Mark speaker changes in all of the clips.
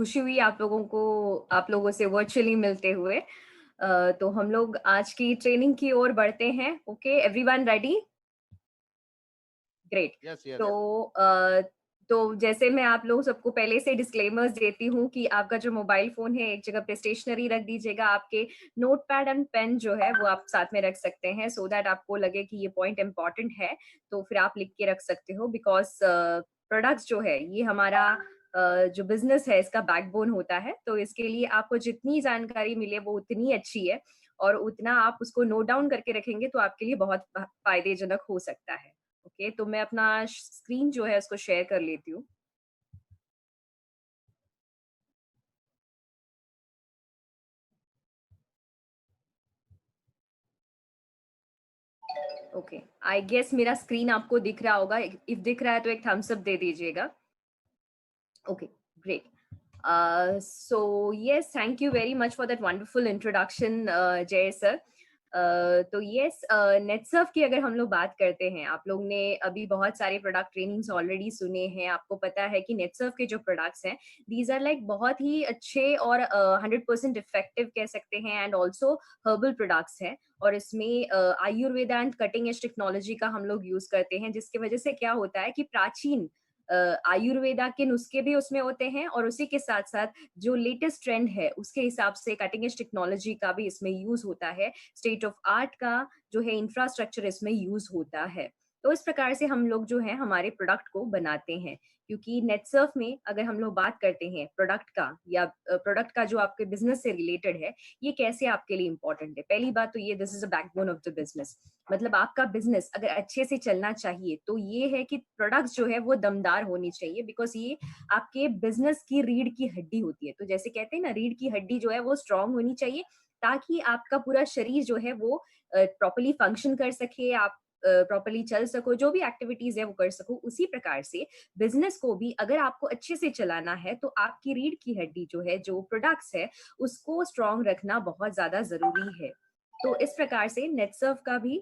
Speaker 1: खुशी हुई आप लोगों से वर्चुअली मिलते हुए। तो हम लोग आज की ट्रेनिंग की ओर बढ़ते हैं। Okay, everyone ready? Great.
Speaker 2: Yes, yes.
Speaker 1: तो तो जैसे मैं आप लोग सबको पहले से डिस्क्लेमर्स देती हूँ कि आपका जो मोबाइल फ़ोन है एक जगह पे स्टेशनरी रख दीजिएगा, आपके नोटपैड एंड पेन जो है वो आप साथ में रख सकते हैं सो दैट आपको लगे कि ये पॉइंट इम्पोर्टेंट है, तो फिर आप लिख के रख सकते हो बिकॉज़ प्रोडक्ट्स जो है ये हमारा जो बिज़नेस है इसका बैकबोन होता है, तो इसके लिए आपको जितनी जानकारी मिले वो उतनी अच्छी है और उतना आप उसको नोट डाउन करके रखेंगे तो आपके लिए बहुत फ़ायदेजनक हो सकता है। ओके, तो मैं अपना स्क्रीन जो है उसको शेयर कर लेती हूँ। ओके, आई गेस मेरा स्क्रीन आपको दिख रहा होगा। इफ दिख रहा है तो एक थम्स अप दे दीजिएगा। Okay, great. So yes, thank you very much for that wonderful introduction, जय सर। तो यस, नेटसर्फ की अगर हम लोग बात करते हैं, आप लोग ने अभी बहुत सारे प्रोडक्ट ट्रेनिंग्स ऑलरेडी सुने हैं। आपको पता है कि नेटसर्फ के जो प्रोडक्ट्स हैं, दीज आर लाइक बहुत ही अच्छे और 100% इफेक्टिव कह सकते हैं एंड ऑल्सो हर्बल प्रोडक्ट्स हैं। और इसमें Ayurveda and cutting edge technology का हम लोग यूज करते हैं, जिसकी वजह से क्या होता है कि प्राचीन आयुर्वेदा के नुस्खे भी उसमें होते हैं और उसी के साथ-साथ जो लेटेस्ट ट्रेंड है, उसके हिसाब से कटिंग एज टेक्नोलॉजी का भी इसमें यूज़ होता है। स्टेट ऑफ आर्ट का जो है इंफ्रास्ट्रक्चर इसमें यूज़ होता है। तो इस प्रकार से हम लोग जो है हमारे प्रोडक्ट को बनाते हैं, क्योंकि नेटसर्फ में अगर हम लोग बात करते हैं प्रोडक्ट का या प्रोडक्ट का जो आपके बिज़नेस से रिलेटेड है, ये कैसे आपके लिए इम्पोर्टेंट है। पहली बात तो ये this is a backbone of the business. मतलब आपका बिज़नेस अगर अच्छे से चलना चाहिए, तो ये है कि प्रोडक्ट्स जो है वो दमदार होनी चाहिए बिकॉज़ ये आपके बिज़नेस की रीढ़ की हड्डी होती है। तो जैसे कहते हैं ना, रीढ़ की हड्डी जो है वो स्ट्रॉन्ग होनी चाहिए ताकि आपका पूरा शरीर जो है वो प्रॉपर्ली फंक्शन कर सके, आप प्रॉपर्ली चल सको, जो भी एक्टिविटीज़ है वो कर सको। उसी प्रकार से बिज़नेस को भी अगर आपको अच्छे से चलाना है, तो आपकी रीढ़ की हड्डी जो है, जो प्रोडक्ट्स है, उसको स्ट्रॉन्ग रखना बहुत ज़्यादा ज़रूरी है। तो इस प्रकार से नेटसर्फ का भी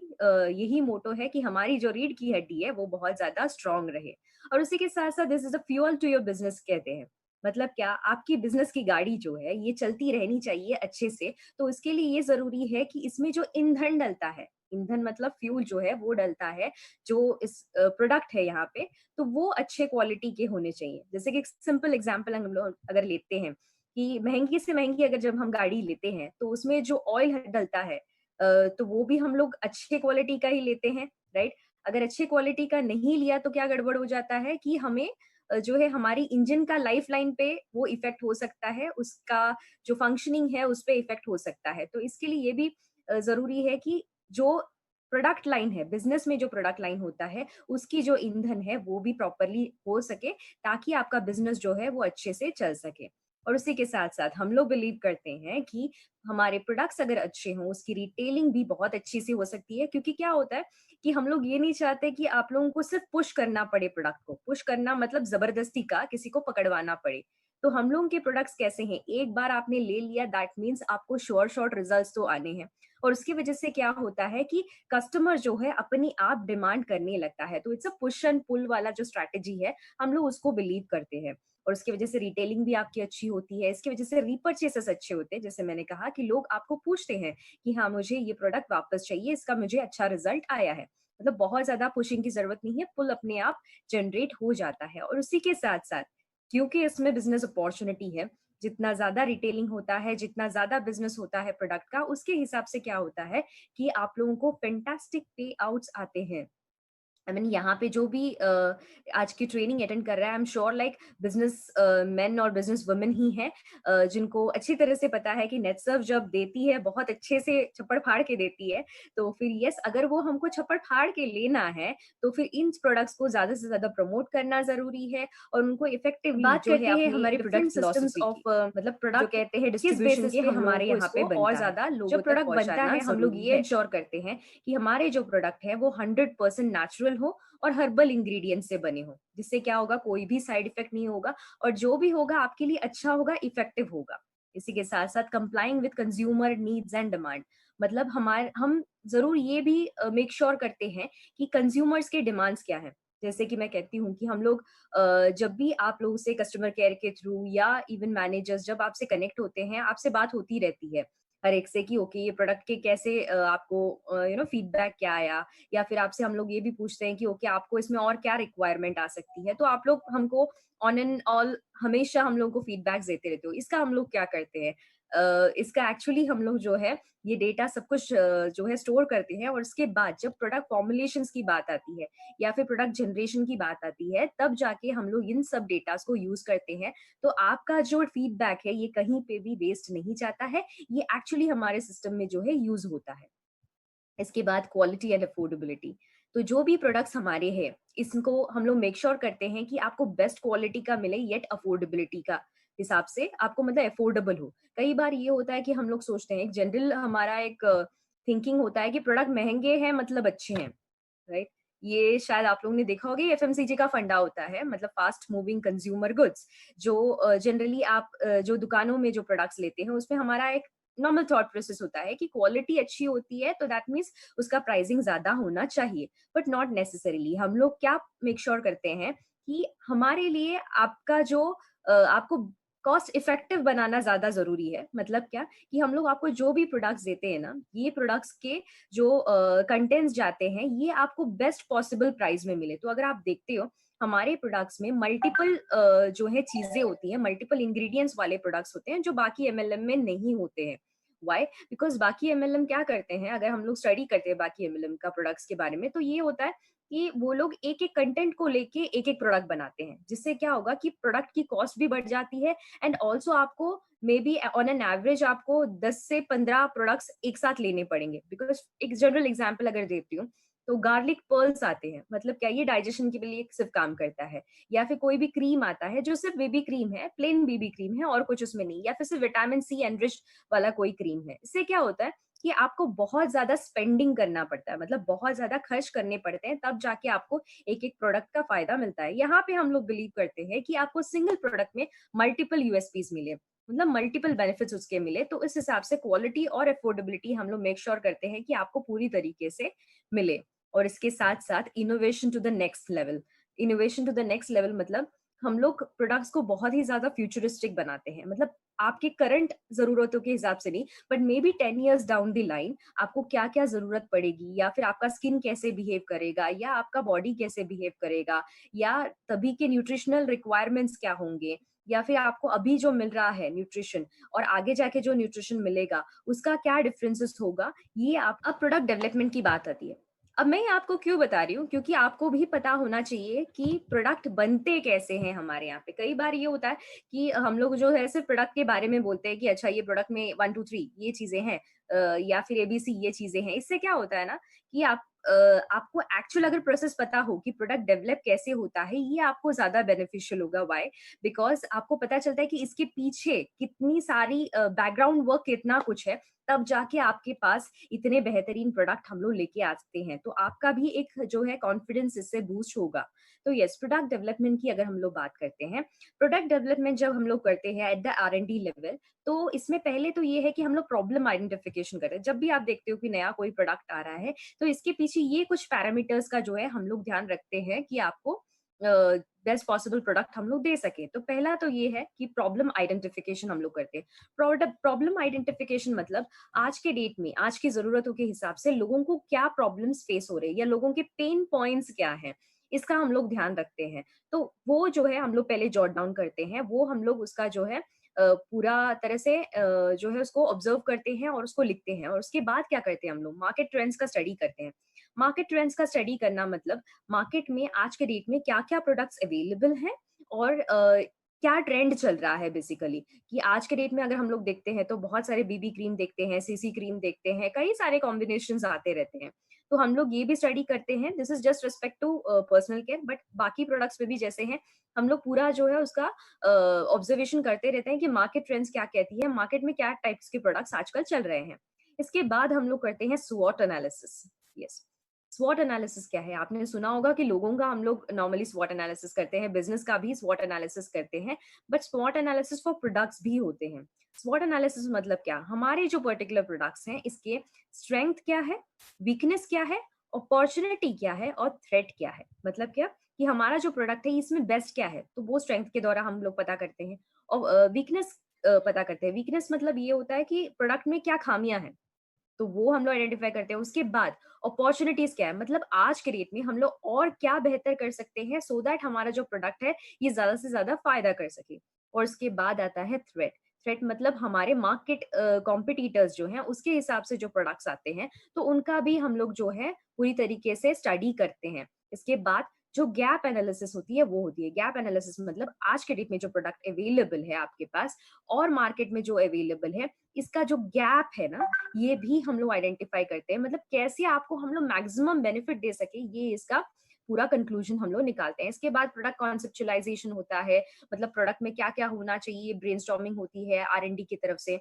Speaker 1: यही मोटो है कि हमारी जो रीढ़ की हड्डी है वो बहुत ज़्यादा स्ट्रॉन्ग रहे। और उसी के साथ-साथ this is a fuel to your business कहते हैं। मतलब क्या, आपकी बिज़नेस की गाड़ी जो है ये चलती रहनी चाहिए अच्छे से, तो इसके लिए ये ज़रूरी है कि इसमें जो ईंधन डलता है, ईंधन मतलब फ्यूल जो है वो डलता है, जो इस प्रोडक्ट है यहाँ पे, तो वो अच्छे क्वालिटी के होने चाहिए। जैसे कि एक सिंपल एग्ज़ाम्पल हम लोग अगर लेते हैं कि महँगी से महँगी अगर जब हम गाड़ी लेते हैं, तो उसमें जो ऑयल डलता है, तो वो भी हम लोग अच्छे क्वालिटी का ही लेते हैं, राइट? अगर अच्छे क्वालिटी का नहीं लिया तो क्या गड़बड़ हो जाता है कि हमें जो है हमारी इंजन का लाइफलाइन पे वो इफ़ेक्ट हो सकता है, उसका जो फंक्शनिंग है उस पे इफ़ेक्ट हो सकता है। तो इसके लिए ये भी ज़रूरी है कि जो प्रोडक्ट लाइन है, बिज़नेस में जो प्रोडक्ट लाइन होता है, उसकी जो ईंधन है वो भी प्रॉपरली हो सके ताकि आपका बिज़नेस जो है वो अच्छे से चल सके। और उसी के साथ-साथ हम लोग बिलीव करते हैं कि हमारे प्रोडक्ट्स अगर अच्छे हों, उसकी रिटेलिंग भी बहुत अच्छी सी हो सकती है, क्योंकि क्या होता है कि हम लोग ये नहीं चाहते कि आप लोगों को सिर्फ पुश करना पड़े प्रोडक्ट को। पुश करना मतलब ज़बरदस्ती का किसी को पकड़वाना पड़े। तो हम लोगों के प्रोडक्ट्स कैसे हैं, एक बार आपने ले लिया दैट मीन्स आपको श्योर शॉट रिजल्ट्स तो आने हैं। और उसकी वजह से क्या होता है कि कस्टमर जो है अपने आप डिमांड करने लगता है। तो it's a push and pull वाला जो स्ट्रैटेजी है, हम लोग उसको बिलीव करते हैं। और उसकी वजह से रिटेलिंग भी आपकी अच्छी होती है। इसकी वजह से रीपर्चेसेस अच्छे होते हैं। जैसे मैंने कहा कि लोग आपको पूछते हैं कि हाँ, मुझे ये प्रोडक्ट वापस चाहिए, इसका मुझे अच्छा रिजल्ट आया है। मतलब बहुत ज़्यादा पुशिंग की ज़रूरत नहीं है, पुल अपने आप जनरेट हो जाता है। और उसी के साथ-साथ क्योंकि इसमें बिज़नेस अपॉर्च्युनिटी है, जितना ज़्यादा रिटेलिंग होता है, जितना ज़्यादा बिज़नेस होता है प्रोडक्ट का, उसके हिसाब से क्या होता है कि आप लोगों को फैंटास्टिक पे आउट्स आते हैं। आई मीन यहाँ पे जो भी आज की ट्रेनिंग अटेंड कर रहा है, I am sure like business main और बिजनेस वुमेन ही हैं, जिनको अच्छी तरह से पता है कि नेटसर्फ जब देती है बहुत अच्छे से छप्पड़ फाड़ के देती है। तो फिर यस, अगर वो हमको छप्पड़ फाड़ के लेना है तो फिर इन प्रोडक्ट्स को ज्यादा से ज्यादा प्रमोट करना जरूरी है और उनको इफेक्टिवली बात जो है करते हैं अपनी हमारे product different systems philosophy of की, मतलब जो प्रोडक्ट कहते हैं किस डिस्ट्रीब्यूशन बेसिस के पे हम लोगों हमारे को यहाँ इसको पे और बनता है। ज्यादा जब लोगों तक प्रोडक्ट बनता पहुंचाना है हम लोग जरूरी ये है। इंश्योर करते हैं कि हमारे जो प्रोडक्ट है वो 100% नेचुरल हो और हर्बल इंग्रेडिएंट से बने हो, जिससे क्या होगा, कोई भी साइड इफेक्ट नहीं होगा और जो भी होगा आपके लिए अच्छा होगा, इफेक्टिव होगा। इसी के साथ साथ complying with consumer needs and demand, मतलब हमारे हम जरूर ये भी मेक श्योर करते हैं कि कंज्यूमर्स के डिमांड्स क्या है। जैसे कि मैं कहती हूँ कि हम लोग जब भी आप लोगों से कस्टमर केयर के थ्रू या इवन मैनेजर्स जब आपसे कनेक्ट होते हैं, आपसे बात होती रहती है हर एक से कि ओके ये प्रोडक्ट के कैसे आपको फीडबैक क्या आया, या फिर आपसे हम लोग ये भी पूछते हैं कि ओके आपको इसमें और क्या रिक्वायरमेंट आ सकती है, तो आप लोग हमको ऑन एंड ऑल हमेशा हम लोग को फीडबैक्स देते रहते हो। इसका हम लोग क्या करते हैं, इसका एक्चुअली हम लोग जो है ये डेटा सब कुछ जो है स्टोर करते हैं, और उसके बाद जब प्रोडक्ट फॉर्मुलेशंस की बात आती है या फिर प्रोडक्ट जनरेशन की बात आती है, तब जाके हम लोग इन सब डेटास को यूज करते हैं। तो आपका जो फीडबैक है ये कहीं पे भी वेस्ट नहीं जाता है, ये एक्चुअली हमारे सिस्टम में जो है यूज होता है। इसके बाद क्वालिटी एंड अफोर्डेबिलिटी। तो जो भी प्रोडक्ट्स हमारे हैं, इसको हम लोग मेक श्योर करते हैं कि आपको बेस्ट क्वालिटी का मिले, येट अफोर्डेबिलिटी का हिसाब से आपको मतलब अफोर्डेबल हो। कई बार ये होता है कि हम लोग सोचते हैं, एक जनरल हमारा एक थिंकिंग होता है कि प्रोडक्ट महंगे हैं मतलब अच्छे हैं, राइट? ये शायद आप लोगों ने देखा होगा, एफएमसीजी का फंडा होता है, मतलब फास्ट मूविंग कंज्यूमर गुड्स। जो जनरली आप जो दुकानों में जो प्रोडक्ट्स लेते हैं उसमें हमारा एक नॉर्मल थॉट प्रोसेस होता है कि क्वालिटी अच्छी होती है तो दैट मीन्स उसका प्राइसिंग ज्यादा होना चाहिए, बट नॉट नेसेसरीली। हम लोग क्या मेक श्योर करते हैं कि हमारे लिए आपका जो आपको कॉस्ट इफेक्टिव बनाना ज्यादा जरूरी है। मतलब क्या, कि हम लोग आपको जो भी प्रोडक्ट्स देते हैं ना, ये प्रोडक्ट्स के जो कंटेंट्स जाते हैं ये आपको बेस्ट पॉसिबल प्राइस में मिले। तो अगर आप देखते हो हमारे प्रोडक्ट्स में मल्टीपल जो है चीजें होती हैं, मल्टीपल इंग्रेडिएंट्स वाले प्रोडक्ट्स होते हैं जो बाकी एमएलएम में नहीं होते हैं। वाई? बिकॉज बाकी एमएलएम क्या करते हैं, अगर हम लोग स्टडी करते हैं बाकी एमएलएम का प्रोडक्ट्स के बारे में, तो ये होता है कि वो लोग एक एक कंटेंट को लेके एक एक प्रोडक्ट बनाते हैं, जिससे क्या होगा कि प्रोडक्ट की कॉस्ट भी बढ़ जाती है, एंड ऑल्सो आपको may be on an average आपको 10 से 15 प्रोडक्ट्स एक साथ लेने पड़ेंगे। बिकॉज एक जनरल एग्जांपल अगर देती हूँ, तो गार्लिक पर्ल्स आते हैं, मतलब क्या, ये डाइजेशन के लिए सिर्फ काम करता है। या फिर कोई भी क्रीम आता है जो सिर्फ बेबी क्रीम है, प्लेन बेबी क्रीम है और कुछ उसमें नहीं, या फिर सिर्फ विटामिन सी एनरिच्ड वाला कोई क्रीम है। इससे क्या होता है कि आपको बहुत ज्यादा स्पेंडिंग करना पड़ता है, मतलब बहुत ज्यादा खर्च करने पड़ते हैं, तब जाके आपको एक एक प्रोडक्ट का फायदा मिलता है। यहाँ पे हम लोग बिलीव करते हैं कि आपको सिंगल प्रोडक्ट में मल्टीपल यूएसपीज मिले, मतलब मल्टीपल बेनिफिट्स उसके मिले। तो इस हिसाब से क्वालिटी और अफोर्डेबिलिटी हम लोग मेक श्योर करते हैं कि आपको पूरी तरीके से मिले। और इसके साथ साथ innovation to the next level. Innovation to the next level मतलब हम लोग प्रोडक्ट्स को बहुत ही ज्यादा फ्यूचरिस्टिक बनाते हैं, मतलब आपके करंट जरूरतों के हिसाब से नहीं, but may be 10 years down the line आपको क्या क्या जरूरत पड़ेगी, या फिर आपका स्किन कैसे बिहेव करेगा, या आपका बॉडी कैसे बिहेव करेगा, या तभी के न्यूट्रिशनल रिक्वायरमेंट्स क्या होंगे, या फिर आपको अभी जो मिल रहा है न्यूट्रिशन और आगे जाके जो न्यूट्रिशन मिलेगा उसका क्या डिफरेंसेस होगा। ये आप, अब प्रोडक्ट डेवलपमेंट की बात आती है। अब मैं आपको क्यों बता रही हूँ, क्योंकि आपको भी पता होना चाहिए कि प्रोडक्ट बनते कैसे हैं हमारे यहाँ पे। कई बार ये होता है कि हम लोग जो है सिर्फ प्रोडक्ट के बारे में बोलते हैं कि अच्छा ये प्रोडक्ट में 1 2 3 ये चीजें हैं, या फिर एबीसी ये चीजें हैं। इससे क्या होता है ना कि आपको एक्चुअल अगर प्रोसेस पता हो कि प्रोडक्ट डेवलप कैसे होता है, ये आपको ज्यादा बेनिफिशियल होगा। वाई? बिकॉज आपको पता चलता है कि इसके पीछे कितनी सारी बैकग्राउंड वर्क, कितना कुछ है, तब जाके आपके पास इतने बेहतरीन प्रोडक्ट हम लोग लेके आते हैं। तो आपका भी एक जो है कॉन्फिडेंस इससे बूस्ट होगा। तो यस, प्रोडक्ट डेवलपमेंट की अगर हम लोग बात करते हैं, प्रोडक्ट डेवलपमेंट जब हम लोग करते हैं एट द R&D लेवल, तो इसमें पहले तो ये है कि हम लोग प्रॉब्लम आइडेंटिफिकेशन करते हैं। जब भी आप देखते हो कि नया कोई प्रोडक्ट आ रहा है, तो इसके पीछे ये कुछ पैरामीटर्स का जो है हम लोग ध्यान रखते हैं कि आपको बेस्ट पॉसिबल प्रोडक्ट हम लोग दे सके। तो पहला तो ये है कि प्रॉब्लम आइडेंटिफिकेशन हम लोग करते हैं। प्रॉब्लम आइडेंटिफिकेशन मतलब आज के डेट में, आज की जरूरतों के हिसाब से लोगों को क्या प्रॉब्लम्स फेस हो रहे हैं, या लोगों के पेन पॉइंट्स क्या हैं, इसका हम लोग ध्यान रखते हैं। तो वो जो है हम लोग पहले जॉट डाउन करते हैं, वो हम लोग उसका जो है पूरा तरह से जो है उसको ऑब्जर्व करते हैं और उसको लिखते हैं। और उसके बाद क्या करते हैं, हम लोग मार्केट ट्रेंड्स का स्टडी करते हैं। मार्केट ट्रेंड्स का स्टडी करना मतलब मार्केट में आज के डेट में क्या क्या प्रोडक्ट्स अवेलेबल हैं, और क्या ट्रेंड चल रहा है बेसिकली। कि आज के डेट में अगर हम लोग देखते हैं तो बहुत सारे बीबी क्रीम देखते हैं, सीसी क्रीम देखते हैं, कई सारे कॉम्बिनेशंस आते रहते हैं। तो हम लोग ये भी स्टडी करते हैं, this is just respect to personal care, but बाकी प्रोडक्ट्स पे भी जैसे हैं, हम लोग पूरा जो है उसका ऑब्जर्वेशन करते रहते हैं कि मार्केट ट्रेंड्स क्या कहती है, मार्केट में क्या टाइप्स के प्रोडक्ट्स आजकल चल रहे हैं। इसके बाद हम लोग करते हैं स्वॉट एनालिसिस। यस, स्वॉट एनालिसिस क्या है? आपने सुना होगा कि लोगों का हम लोग नॉर्मली स्वॉट एनालिसिस करते हैं, बिजनेस का भी स्वॉट एनालिसिस करते हैं, बट स्वॉट एनालिसिस फॉर प्रोडक्ट्स भी होते हैं। स्वॉट एनालिसिस मतलब क्या, हमारे जो पर्टिकुलर प्रोडक्ट्स हैं इसके स्ट्रेंथ क्या है, वीकनेस क्या है, अपॉर्चुनिटी क्या है और थ्रेट क्या है। मतलब क्या, कि हमारा जो प्रोडक्ट है इसमें बेस्ट क्या है, तो वो स्ट्रेंथ के द्वारा हम लोग पता करते हैं। और वीकनेस पता करते हैं। वीकनेस मतलब ये होता है कि प्रोडक्ट में क्या खामियां हैं, तो वो हम लोग आइडेंटिफाई करते हैं। उसके बाद अपॉर्चुनिटीज क्या है, मतलब आज के रेट में हम लोग और क्या बेहतर कर सकते हैं सो दैट हमारा जो प्रोडक्ट है ये ज्यादा से ज्यादा फायदा कर सके। और उसके बाद आता है थ्रेट। थ्रेट मतलब हमारे मार्केट कॉम्पिटिटर्स जो हैं उसके हिसाब से जो प्रोडक्ट्स आते हैं, तो उनका भी हम लोग जो है पूरी तरीके से स्टडी करते हैं। इसके बाद जो गैप एनालिसिस होती है वो होती है। गैप एनालिसिस मतलब आज के डेट में जो प्रोडक्ट अवेलेबल है आपके पास और मार्केट में जो अवेलेबल है, इसका जो गैप है ना, ये भी हम लोग आइडेंटिफाई करते हैं। मतलब कैसे आपको हम लोग मैक्सिमम बेनिफिट दे सके, ये इसका पूरा कंक्लूजन हम लोग निकालते हैं। इसके बाद प्रोडक्ट कॉन्सेप्चुलाइजेशन होता है, मतलब प्रोडक्ट में क्या क्या होना चाहिए, ब्रेनस्टॉर्मिंग होती है R&D की तरफ से।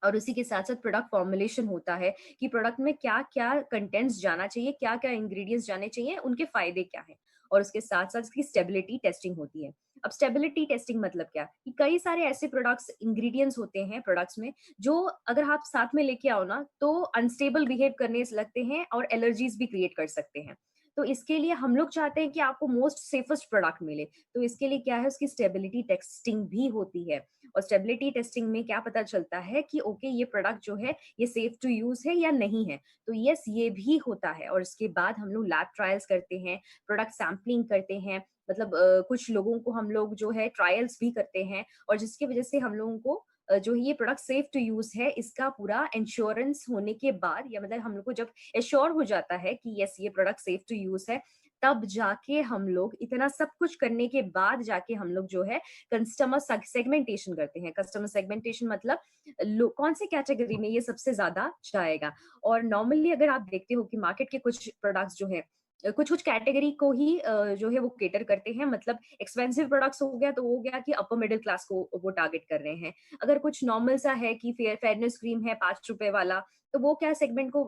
Speaker 1: और उसी के साथ साथ प्रोडक्ट फॉर्मुलेशन होता है कि प्रोडक्ट में क्या क्या कंटेंट्स जाना चाहिए, क्या क्या इंग्रेडिएंट्स जाने चाहिए, उनके फायदे क्या हैं। और उसके साथ साथ इसकी स्टेबिलिटी टेस्टिंग होती है। अब स्टेबिलिटी टेस्टिंग मतलब क्या, कि कई सारे ऐसे प्रोडक्ट्स इंग्रेडिएंट्स होते हैं प्रोडक्ट्स में जो अगर आप साथ में लेके आओ ना तो अनस्टेबल बिहेव करने लगते हैं और एलर्जीज भी क्रिएट कर सकते हैं। तो इसके लिए हम लोग चाहते हैं कि आपको मोस्ट सेफेस्ट प्रोडक्ट मिले, तो इसके लिए क्या है, उसकी स्टेबिलिटी टेस्टिंग भी होती है। और स्टेबिलिटी टेस्टिंग में क्या पता चलता है कि ओके ये प्रोडक्ट जो है ये सेफ टू यूज है या नहीं है, तो यस ये भी होता है। और इसके बाद हम लोग लैब ट्रायल्स करते हैं, प्रोडक्ट सैम्पलिंग करते हैं, मतलब कुछ लोगों को हम लोग जो है ट्रायल्स भी करते हैं, और जिसकी वजह से हम लोगों को जो ये प्रोडक्ट सेफ टू यूज है इसका पूरा इंश्योरेंस होने के बाद, या मतलब हम लोग को जब एश्योर हो जाता है कि यस ये प्रोडक्ट सेफ टू यूज है, तब जाके हम लोग इतना सब कुछ करने के बाद जाके हम लोग जो है कस्टमर सेगमेंटेशन करते हैं। कस्टमर सेगमेंटेशन मतलब कौन से कैटेगरी में ये सबसे ज्यादा जाएगा। और नॉर्मली अगर आप देखते हो कि मार्केट के कुछ प्रोडक्ट्स जो है कुछ कुछ कैटेगरी को ही जो है वो केटर करते हैं, मतलब एक्सपेंसिव प्रोडक्ट्स हो गया तो हो गया कि अपर मिडिल क्लास को वो टारगेट कर रहे हैं। अगर कुछ नॉर्मल सा है कि फेयरनेस क्रीम है 5 रुपए वाला, तो वो क्या सेगमेंट को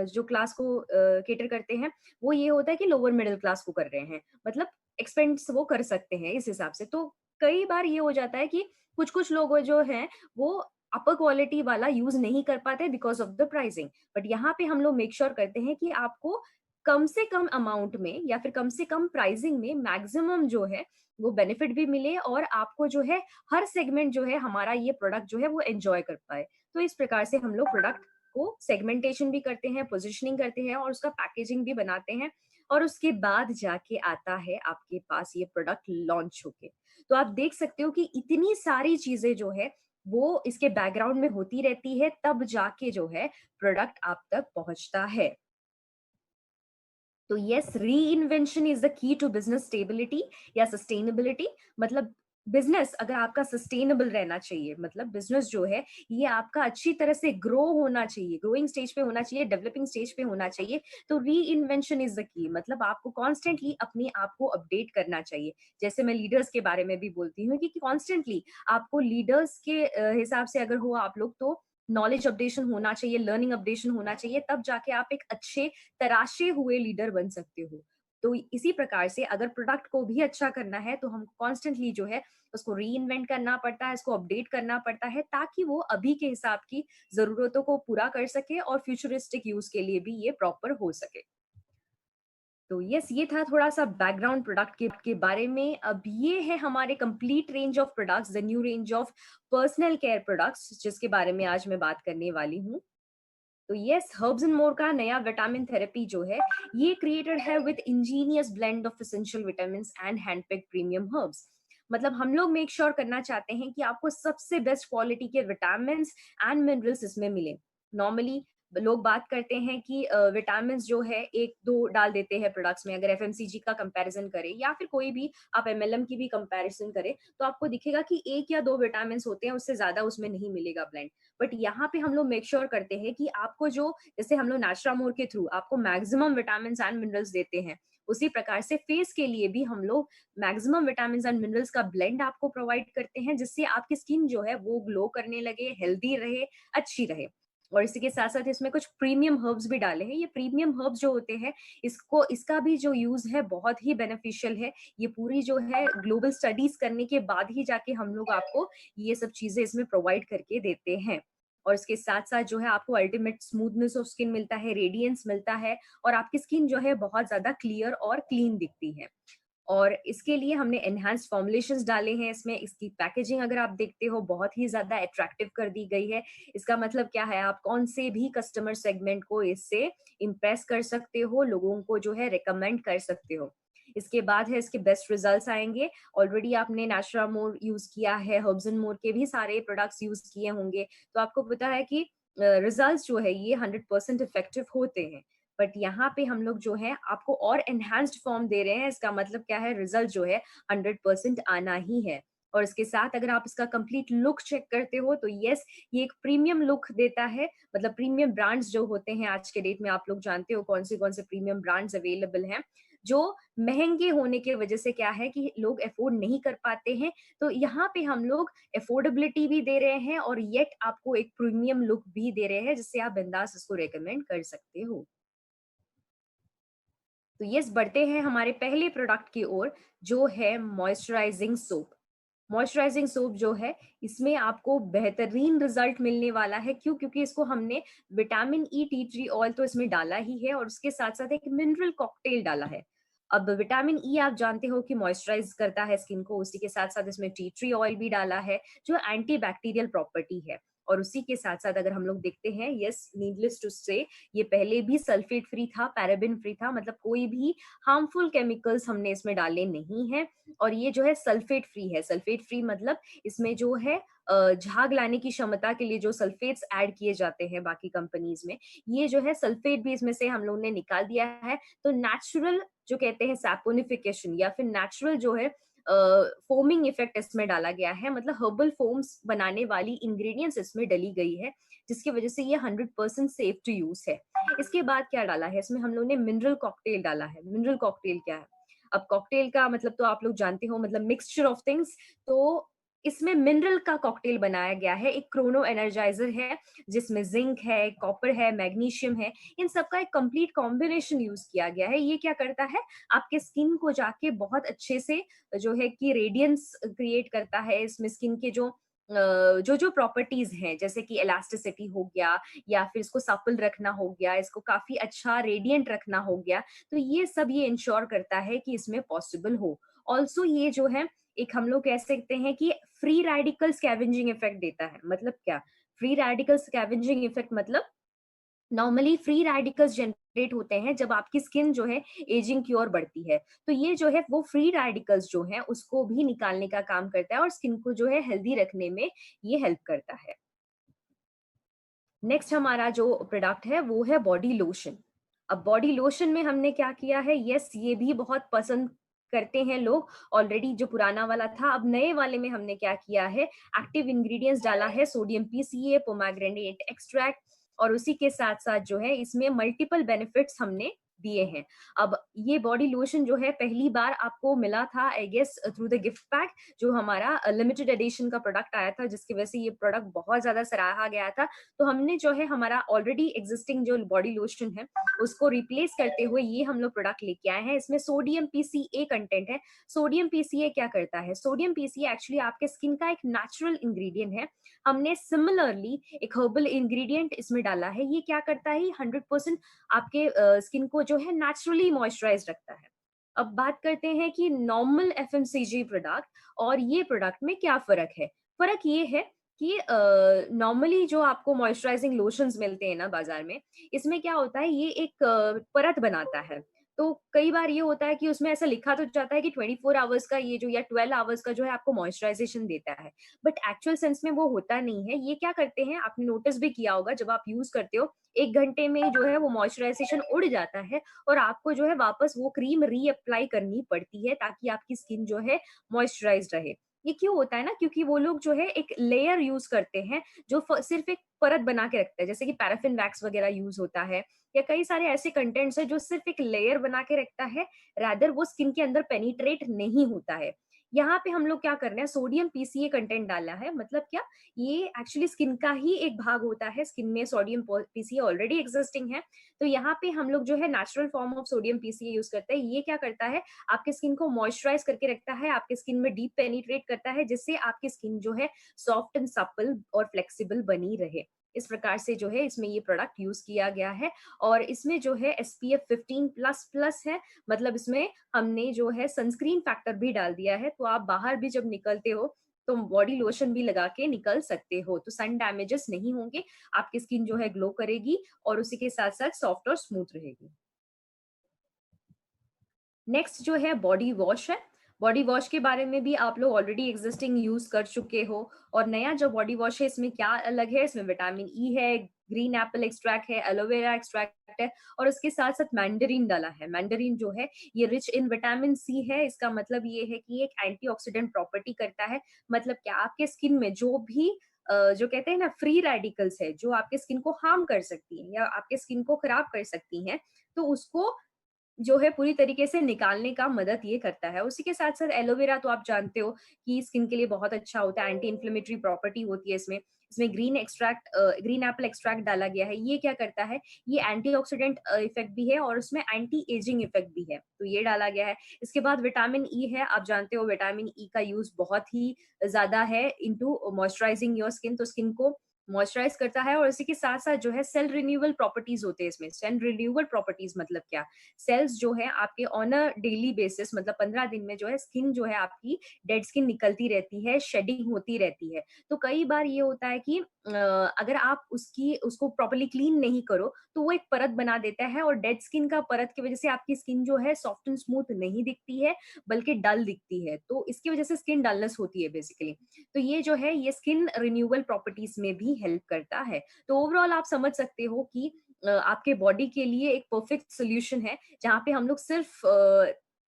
Speaker 1: जो क्लास को केटर करते हैं, वो ये होता है कि लोअर मिडिल क्लास को कर रहे हैं, मतलब एक्सपेंस वो कर सकते हैं इस हिसाब से। तो कई बार ये हो जाता है कि कुछ कुछ लोग जो हैं वो अपर क्वालिटी वाला यूज नहीं कर पाते because of the pricing. But यहाँ पे हम लोग मेक श्योर करते हैं कि आपको कम से कम अमाउंट में या फिर कम से कम प्राइसिंग में मैक्सिमम जो है वो बेनिफिट भी मिले, और आपको जो है हर सेगमेंट जो है हमारा ये प्रोडक्ट जो है वो एंजॉय कर पाए। तो इस प्रकार से हम लोग प्रोडक्ट को सेगमेंटेशन भी करते हैं, पोजिशनिंग करते हैं, और उसका पैकेजिंग भी बनाते हैं। और उसके बाद जाके आता है आपके पास ये प्रोडक्ट लॉन्च होके। तो आप देख सकते हो कि इतनी सारी चीजें जो है वो इसके बैकग्राउंड में होती रहती है, तब जाके जो है प्रोडक्ट आप तक पहुंचता है। तो yes, reinvention is the key to business stability या सस्टेनेबिलिटी। मतलब बिजनेस अगर आपका सस्टेनेबल रहना चाहिए, मतलब बिजनेस जो है ये आपका अच्छी तरह से ग्रो होना चाहिए, ग्रोइंग स्टेज पे होना चाहिए, डेवलपिंग स्टेज पे होना चाहिए, तो री इन्वेंशन इज द की। मतलब आपको कॉन्स्टेंटली अपने आप को अपडेट करना चाहिए। जैसे मैं लीडर्स के बारे में भी बोलती हूँ कि कॉन्स्टेंटली आपको लीडर्स के हिसाब से अगर हो आप लोग, तो नॉलेज अपडेशन होना चाहिए, लर्निंग अपडेशन होना चाहिए, तब जाके आप एक अच्छे तराशे हुए लीडर बन सकते हो। तो इसी प्रकार से अगर प्रोडक्ट को भी अच्छा करना है तो हम कॉन्स्टेंटली जो है उसको री इन्वेंट करना पड़ता है, इसको अपडेट करना पड़ता है, ताकि वो अभी के हिसाब की जरूरतों को पूरा कर सके और फ्यूचरिस्टिक यूज के लिए भी ये प्रॉपर हो सके। तो यस, ये था थोड़ा सा बैकग्राउंड प्रोडक्ट के बारे में। अब ये है हमारे complete range of products, the new range of personal care products, जिसके बारे में आज मैं बात करने वाली हूँ। तो यस, हर्ब्स एंड मोर का नया विटामिन थेरेपी जो है ये क्रिएटेड है with ingenious blend of essential vitamin and handpicked premium herbs. मतलब हम लोग मेक श्योर करना चाहते हैं कि आपको सबसे बेस्ट क्वालिटी के विटामिन एंड मिनरल्स इसमें मिले। नॉर्मली लोग बात करते हैं कि विटामिन जो है एक दो डाल देते हैं प्रोडक्ट्स में। अगर एफएमसीजी का कंपैरिजन करें या फिर कोई भी आप एमएलएम की भी कंपैरिजन करें, तो आपको दिखेगा कि एक या दो विटामिन होते हैं, उससे ज्यादा उसमें नहीं मिलेगा ब्लेंड। बट यहाँ पे हम लोग मेक श्योर करते हैं कि आपको जो, जैसे हम लोग नेचुरामोर के थ्रू आपको मैक्सिमम विटामिन एंड मिनरल्स देते हैं, उसी प्रकार से फेस के लिए भी हम लोग मैक्सिमम विटामिन एंड मिनरल्स का ब्लेंड आपको प्रोवाइड करते हैं, जिससे आपकी स्किन जो है वो ग्लो करने लगे, हेल्दी रहे, अच्छी रहे। और इसी के साथ साथ इसमें कुछ प्रीमियम हर्ब्स भी डाले हैं। ये प्रीमियम हर्ब्स जो होते हैं, इसको इसका भी जो यूज है बहुत ही बेनिफिशियल है। ये पूरी जो है ग्लोबल स्टडीज करने के बाद ही जाके हम लोग आपको ये सब चीजें इसमें प्रोवाइड करके देते हैं। और इसके साथ साथ जो है आपको अल्टीमेट स्मूथनेस ऑफ स्किन मिलता है, रेडियंस मिलता है, और आपकी स्किन जो है बहुत ज्यादा क्लियर और क्लीन दिखती है। और इसके लिए हमने एनहांस्ड फॉर्मुलेशंस डाले हैं इसमें। इसकी पैकेजिंग अगर आप देखते हो बहुत ही ज्यादा अट्रैक्टिव कर दी गई है। इसका मतलब क्या है, आप कौन से भी कस्टमर सेगमेंट को इससे इम्प्रेस कर सकते हो, लोगों को जो है रिकमेंड कर सकते हो। इसके बाद है इसके बेस्ट रिजल्ट्स आएंगे। ऑलरेडी आपने नेचुरा मोर यूज किया है, हर्ब्स एंड मोर के भी सारे प्रोडक्ट्स यूज किए होंगे, तो आपको पता है कि रिजल्ट्स जो है ये 100% इफेक्टिव होते हैं। बट यहाँ पे हम लोग जो है आपको और एनहांस्ड फॉर्म दे रहे हैं। इसका मतलब क्या है, रिजल्ट जो है 100% आना ही है। और इसके साथ अगर आप इसका कंप्लीट लुक चेक करते हो तो यस, ये एक प्रीमियम लुक देता है। मतलब प्रीमियम ब्रांड्स जो होते हैं आज के डेट में, आप लोग जानते हो कौन से प्रीमियम ब्रांड्स अवेलेबल हैं, जो महंगे होने की वजह से क्या है कि लोग अफोर्ड नहीं कर पाते हैं। तो यहाँ पे हम लोग अफोर्डेबिलिटी भी दे रहे हैं और येट आपको एक प्रीमियम लुक भी दे रहे हैं, जिससे आप बिंदास इसको रेकमेंड कर सकते हो। तो यस, बढ़ते हैं हमारे पहले प्रोडक्ट की ओर, जो है मॉइस्चराइजिंग सोप। मॉइस्चराइजिंग सोप जो है, इसमें आपको बेहतरीन रिजल्ट मिलने वाला है। क्यों? क्योंकि इसको हमने vitamin E tea tree oil तो इसमें डाला ही है, और उसके साथ साथ एक मिनरल कॉकटेल डाला है। अब विटामिन ई आप जानते हो कि मॉइस्चराइज करता है स्किन को, उसी के साथ साथ इसमें टी ट्री ऑयल भी डाला है जो एंटी बैक्टीरियल प्रॉपर्टी है। और उसी के साथ साथ अगर हम लोग देखते हैं, यस, नीडलेस टू से, ये पहले भी सल्फेट फ्री था, पैराबिन फ्री था, मतलब कोई भी हार्मफुल केमिकल्स हमने इसमें डाले नहीं है। और ये जो है सल्फेट फ्री है। सल्फेट फ्री मतलब इसमें जो है झाग लाने की क्षमता के लिए जो सल्फेट्स ऐड किए जाते हैं बाकी कंपनीज में, ये जो है सल्फेट भी इसमें से हम लोग ने निकाल दिया है। तो नेचुरल जो कहते हैं सैपोनिफिकेशन, या फिर नेचुरल जो है फोमिंग इफेक्ट इसमें डाला गया है। मतलब हर्बल फोम्स बनाने वाली इंग्रेडिएंट्स इसमें डली गई है, जिसकी वजह से ये 100% सेफ टू यूज है। इसके बाद क्या डाला है इसमें, हम लोग ने मिनरल कॉकटेल डाला है। मिनरल कॉकटेल क्या है? अब कॉकटेल का मतलब तो आप लोग जानते हो, मतलब मिक्सचर ऑफ थिंग्स। तो इसमें मिनरल का कॉकटेल बनाया गया है। एक क्रोनो एनर्जाइजर है, जिसमें जिंक है, कॉपर है, मैग्नीशियम है, इन सबका एक कंप्लीट कॉम्बिनेशन यूज किया गया है। ये क्या करता है, आपके स्किन को जाके बहुत अच्छे से जो है कि रेडियंस क्रिएट करता है। इसमें स्किन के जो जो प्रॉपर्टीज हैं, जैसे कि इलास्टिसिटी हो गया, या फिर इसको सपल रखना हो गया, इसको काफी अच्छा रेडियंट रखना हो गया, तो ये सब ये इंश्योर करता है कि इसमें पॉसिबल हो। ऑल्सो ये जो है, एक हम लोग कह सकते हैं कि फ्री रेडिकल स्कैवेंजिंग इफेक्ट देता है। मतलब क्या? फ्री रेडिकल स्कैवेंजिंग इफेक्ट मतलब नॉर्मली फ्री रेडिकल्स जनरेट होते हैं जब आपकी स्किन जो है एजिंग की ओर बढ़ती है। तो ये जो है वो फ्री रेडिकल्स जो है उसको भी निकालने का काम करता है, और स्किन को जो है हेल्दी रखने में ये हेल्प करता है। नेक्स्ट हमारा जो प्रोडक्ट है वो है बॉडी लोशन। अब बॉडी लोशन में हमने क्या किया है, यस, ये भी बहुत पसंद करते हैं लोग। ऑलरेडी जो पुराना वाला था, अब नए वाले में हमने क्या किया है, एक्टिव इंग्रेडिएंट्स डाला है, सोडियम पीसीए, पोमाग्रेनेट एक्सट्रैक्ट, और उसी के साथ साथ जो है इसमें मल्टीपल बेनिफिट्स हमने दिए हैं। अब ये बॉडी लोशन जो है पहली बार आपको मिला था I guess through the gift pack, जो हमारा लिमिटेड एडिशन का प्रोडक्ट आया था, जिसकी वजह से ये प्रोडक्ट बहुत ज्यादा सराहा गया था। तो हमने जो है हमारा ऑलरेडी एग्जिस्टिंग जो बॉडी लोशन है उसको रिप्लेस करते हुए ये हम लोग प्रोडक्ट लेके आए हैं। इसमें सोडियम पीसीए कंटेंट है। सोडियम पीसीए क्या करता है? सोडियम पीसीए एक्चुअली आपके स्किन का एक नेचुरल इंग्रेडिएंट है। हमने सिमिलरली एक हर्बल इंग्रेडिएंट इसमें डाला है। ये क्या करता है? 100% आपके स्किन को जो है नेचुरली मॉइस्चराइज रखता है। अब बात करते हैं कि नॉर्मल एफएमसीजी प्रोडक्ट और ये प्रोडक्ट में क्या फर्क है। फर्क ये है कि नॉर्मली जो आपको मॉइस्चराइजिंग लोशंस मिलते हैं ना बाजार में, इसमें क्या होता है, ये एक परत बनाता है। तो कई बार ये होता है कि उसमें ऐसा लिखा तो जाता है कि 24 आवर्स का ये जो, या 12 आवर्स का जो है आपको मॉइस्चराइजेशन देता है, बट एक्चुअल सेंस में वो होता नहीं है। ये क्या करते हैं, आपने नोटिस भी किया होगा, जब आप यूज करते हो 1 घंटे में जो है वो मॉइस्चराइजेशन उड़ जाता है, और आपको जो है वापस वो क्रीम रीअप्लाई करनी पड़ती है ताकि आपकी स्किन जो है मॉइस्चराइज रहे। ये क्यों होता है ना, क्योंकि वो लोग जो है एक लेयर यूज करते हैं जो सिर्फ एक परत बना के रखता है, जैसे कि पैराफिन वैक्स वगैरह यूज होता है, या कई सारे ऐसे कंटेंट्स है जो सिर्फ एक लेयर बना के रखता है, रादर वो स्किन के अंदर पेनिट्रेट नहीं होता है। यहाँ पे हम लोग क्या कर रहे हैं, सोडियम पीसीए कंटेंट डाला है। मतलब क्या, ये एक्चुअली स्किन का ही एक भाग होता है, स्किन में सोडियम पीसीए ऑलरेडी एग्जिस्टिंग है। तो यहाँ पे हम लोग जो है natural form of sodium PCA use करते हैं। ये क्या करता है, आपके स्किन को मॉइस्चराइज करके रखता है, आपके स्किन में डीप पेनिट्रेट करता है, जिससे आपकी स्किन जो है सॉफ्ट एंड सप्पल और फ्लेक्सिबल बनी रहे। इस प्रकार से जो है इसमें ये प्रोडक्ट यूज किया गया है। और इसमें जो है SPF 15++ है, मतलब इसमें हमने जो है सनस्क्रीन फैक्टर भी डाल दिया है, तो आप बाहर भी जब निकलते हो तो बॉडी लोशन भी लगा के निकल सकते हो, तो सन डैमेजेस नहीं होंगे, आपकी स्किन जो है ग्लो करेगी और उसी के साथ साथ सॉफ्ट और स्मूथ रहेगी। नेक्स्ट जो है बॉडी वॉश है। बॉडी वॉश के बारे में भी आप लोग ऑलरेडी एग्जिस्टिंग यूज कर चुके हो, और नया जो बॉडी वॉश है इसमें क्या अलग है, इसमें विटामिन ई है, ग्रीन एप्पल एक्सट्रैक्ट है, एलोवेरा एक्सट्रैक्ट है, और उसके साथ साथ मैंडरीन डाला है। मैंडरीन जो है ये रिच इन विटामिन सी है, इसका मतलब ये है कि एक एंटीऑक्सीडेंट प्रॉपर्टी करता है। मतलब क्या, आपके स्किन में जो भी जो कहते हैं ना फ्री रेडिकल्स है, जो आपके स्किन को हार्म कर सकती है या आपके स्किन को खराब कर सकती हैं, तो उसको जो है पूरी तरीके से निकालने का मदद ये करता है। उसी के साथ-साथ एलोवेरा तो आप जानते हो कि स्किन के लिए बहुत अच्छा होता है, एंटी इन्फ्लेमेटरी प्रॉपर्टी होती है इसमें। इसमें ग्रीन एप्पल एक्सट्रैक्ट डाला गया है। ये क्या करता है, ये एंटीऑक्सीडेंट इफेक्ट भी है और उसमें एंटी एजिंग इफेक्ट भी है, तो ये डाला गया है। इसके बाद विटामिन ई है, आप जानते हो विटामिन ई का यूज़ बहुत ही ज़्यादा है इनटू मॉइस्चराइजिंग योर स्किन, तो स्किन को मॉइस्चराइज करता है। और इसी के साथ-साथ जो है सेल रिन्यूअल प्रॉपर्टीज़ होते हैं इसमें। सेल रिन्यूअल प्रॉपर्टीज़ मतलब क्या? सेल्स जो है आपके ऑन अ डेली बेसिस, मतलब 15 दिन में जो है स्किन जो है आपकी डेड स्किन निकलती रहती है, शेडिंग होती रहती है। तो कई बार ये होता है कि अगर आप उसको प्रॉपर्ली क्लीन नहीं करो तो वो एक परत बना देता है, और डेड स्किन का परत की वजह से आपकी स्किन जो है सॉफ्ट एंड स्मूथ नहीं दिखती है, बल्कि डल दिखती है। तो इसकी वजह से स्किन डलनेस होती है बेसिकली। तो ये जो है ये स्किन रिन्यूअल प्रॉपर्टीज में भी हेल्प करता है। तो ओवरऑल आप समझ सकते हो कि आपके बॉडी के लिए एक परफेक्ट सोल्यूशन है, जहाँ पे हम लोग सिर्फ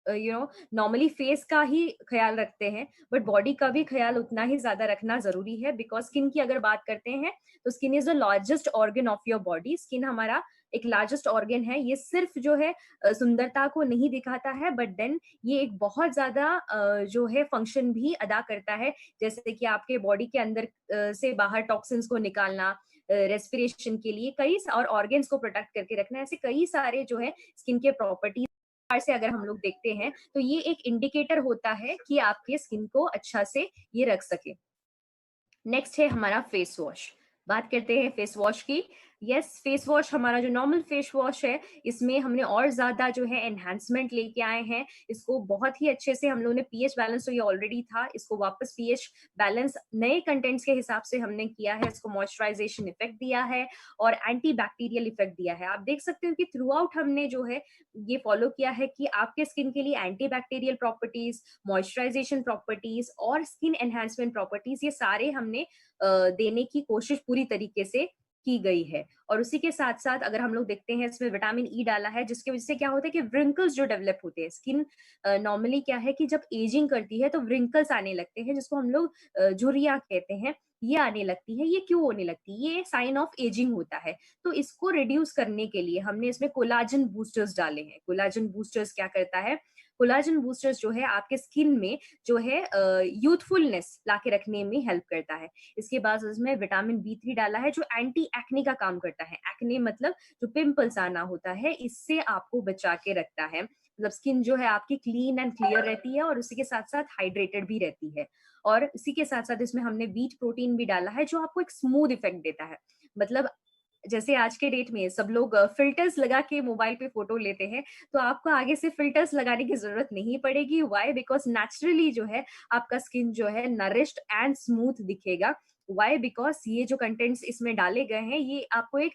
Speaker 1: नॉर्मली फेस का ही ख्याल रखते हैं, बट बॉडी का भी ख्याल उतना ही ज्यादा रखना जरूरी है। बिकॉज स्किन की अगर बात करते हैं तो skin is the largest organ of your body. Skin हमारा एक लार्जेस्ट ऑर्गन है। ये सिर्फ जो है सुंदरता को नहीं दिखाता है, बट देन ये एक बहुत ज्यादा जो है फंक्शन भी अदा करता है, जैसे कि आपके बॉडी के अंदर से बाहर टॉक्सिन्स को निकालना, रेस्पिरेशन के लिए और ऑर्गन्स को प्रोटेक्ट करके रखना, ऐसे कई सारे जो है स्किन के प्रॉपर्टीज से अगर हम लोग देखते हैं तो ये एक इंडिकेटर होता है कि आपके स्किन को अच्छा से ये रख सके। नेक्स्ट है हमारा फेस वॉश। बात करते हैं फेस वॉश की। यस, फेस वॉश हमारा जो नॉर्मल फेस वॉश है, इसमें हमने और ज्यादा जो है एनहांसमेंट लेके आए हैं। इसको बहुत ही अच्छे से हम लोगों ने पीएच बैलेंस, तो ये ऑलरेडी था, इसको वापस पीएच बैलेंस नए कंटेंट्स के हिसाब से हमने किया है। इसको मॉइस्चराइजेशन इफेक्ट दिया है और एंटी बैक्टीरियल इफेक्ट दिया है। आप देख सकते हो कि थ्रू आउट हमने जो है ये फॉलो किया है कि आपके स्किन के लिए anti bacterial properties, moisturisation properties और स्किन एनहांसमेंट प्रॉपर्टीज, ये सारे हमने देने की कोशिश पूरी तरीके से की गई है। और उसी के साथ साथ अगर हम लोग देखते हैं, इसमें विटामिन ई डाला है, जिसकी वजह से क्या होता है कि व्रिंकल्स जो डेवलप होते हैं, स्किन नॉर्मली क्या है कि जब एजिंग करती है तो व्रिंकल्स आने लगते हैं, जिसको हम लोग झुर्रियां कहते हैं, ये आने लगती है। ये क्यों होने लगती है? ये साइन ऑफ एजिंग होता है। तो इसको रिड्यूस करने के लिए हमने इसमें कोलाजन बूस्टर्स डाले हैं। कोलाजन बूस्टर्स क्या करता है? कोलाजन बूस्टर्स जो है आपके स्किन में जो है यूथफुलनेस लाके रखने में हेल्प करता है। इसके बाद उसमें विटामिन बी 3 डाला है, जो एंटी एक्ने का काम करता है। एक्ने मतलब जो पिंपल्स आना होता है, इससे आपको बचा के रखता है। मतलब स्किन जो है आपकी क्लीन एंड क्लियर रहती है और उसी के साथ साथ हाइड्रेटेड भी रहती है। और इसी के साथ साथ इसमें हमने व्हीट प्रोटीन भी डाला है, जो आपको एक स्मूथ इफेक्ट देता है। मतलब जैसे आज के डेट में सब लोग फिल्टर्स लगा के मोबाइल पे फोटो लेते हैं, तो आपको आगे से फिल्टर्स लगाने की जरूरत नहीं पड़ेगी। वाई? बिकॉज नेचुरली जो है आपका स्किन जो है नरिश्ड एंड स्मूथ दिखेगा। वाई? बिकॉज ये जो कंटेंट्स इसमें डाले गए हैं, ये आपको एक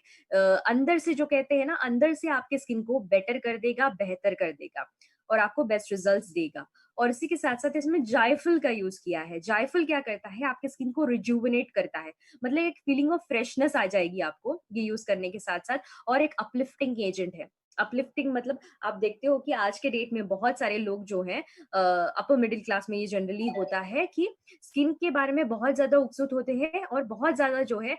Speaker 1: अंदर से जो कहते हैं ना, अंदर से आपके स्किन को बेटर कर देगा, बेहतर कर देगा और आपको बेस्ट रिजल्ट्स देगा। और इसी के साथ साथ इसमें जायफल का यूज किया है। जायफल क्या करता है? आपके स्किन को रिजुविनेट करता है। मतलब एक फीलिंग ऑफ फ्रेशनेस आ जाएगी आपको ये यूज करने के साथ साथ, और एक अपलिफ्टिंग एजेंट है। अपलिफ्टिंग मतलब आप देखते हो कि आज के डेट में बहुत सारे लोग जो हैं अपर मिडिल क्लास में, ये जनरली होता है कि स्किन के बारे में बहुत ज्यादा उत्सुक होते हैं और बहुत ज्यादा जो है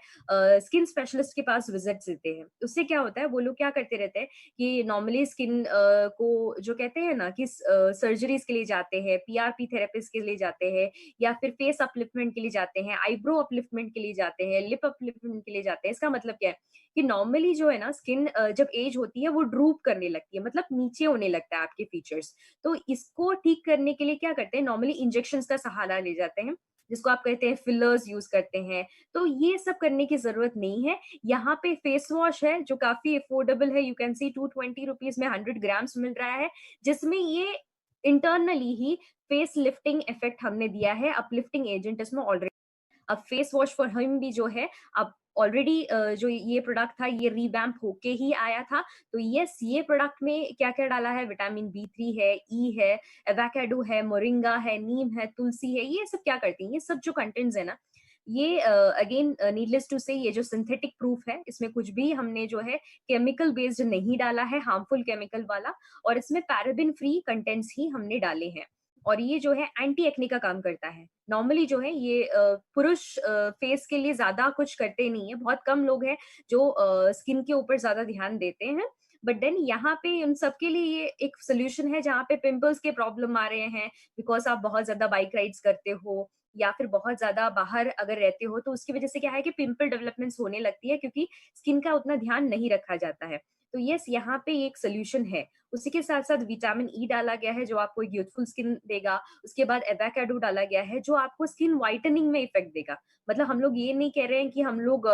Speaker 1: स्किन स्पेशलिस्ट के पास विजिट देते हैं। उससे क्या होता है, वो लोग क्या करते रहते हैं कि नॉर्मली स्किन को जो कहते हैं ना कि सर्जरीज के लिए जाते हैं, पीआरपी थेरेपिस्ट के लिए जाते हैं, या फिर फेस अपलिफ्टमेंट के लिए जाते हैं, आईब्रो अपलिफ्टमेंट के लिए जाते हैं, लिप अपलिफ्टमेंट के लिए जाते हैं। इसका मतलब क्या है कि नॉर्मली जो है ना स्किन जब एज होती है वो ड्रूप करने लगती है, मतलब नीचे होने लगता है आपके फीचर्स। तो इसको ठीक करने के लिए क्या करते हैं, नॉर्मली इंजेक्शन का सहारा ले जाते हैं, जिसको आप कहते हैं फिलर्स यूज करते हैं, तो ये सब करने की जरूरत नहीं है। यहाँ पे फेस वॉश है जो काफी अफोर्डेबल है, यू कैन सी 220 रुपीज में 100 ग्राम्स मिल रहा है, जिसमें ये इंटरनली ही फेस लिफ्टिंग इफेक्ट हमने दिया है, अपलिफ्टिंग एजेंट इसमें ऑलरेडी। अब फेस वॉश फॉर हिम भी जो है, अब ऑलरेडी जो ये प्रोडक्ट था ये रिवैम्प होके ही आया था। तो यस, ये प्रोडक्ट में क्या क्या डाला है, विटामिन B3 है, ई है, एवोकाडो है, मोरिंगा है, नीम है, तुलसी है, ये सब क्या करती हैं, ये सब जो कंटेंट्स है ना, ये अगेन नीडलेस टू से, ये जो सिंथेटिक प्रूफ है, इसमें कुछ भी हमने जो है केमिकल बेस्ड नहीं डाला है, हार्मफुल केमिकल वाला, और इसमें पैराबिन फ्री कंटेंट्स ही हमने डाले हैं। और ये जो है एंटी एक्ने का काम करता है। नॉर्मली जो है ये पुरुष फेस के लिए ज्यादा कुछ करते नहीं है, बहुत कम लोग हैं जो स्किन के ऊपर ज्यादा ध्यान देते हैं, बट देन यहाँ पे उन सबके लिए ये एक सोल्यूशन है, जहाँ पे पिंपल्स के प्रॉब्लम आ रहे हैं बिकॉज आप बहुत ज्यादा बाइक राइड्स करते हो या फिर बहुत ज्यादा बाहर अगर रहते हो, तो उसकी वजह से क्या है कि पिंपल डेवलपमेंट्स होने लगती है, क्योंकि स्किन का उतना ध्यान नहीं रखा जाता है। तो यस, यहाँ पे एक सोल्यूशन है। उसी के साथ साथ विटामिन ई डाला गया है जो आपको एक यूथफुल स्किन देगा। उसके बाद एवोकाडो डाला गया है जो आपको स्किन व्हाइटनिंग में इफेक्ट देगा। मतलब हम लोग ये नहीं कह रहे हैं कि हम लोग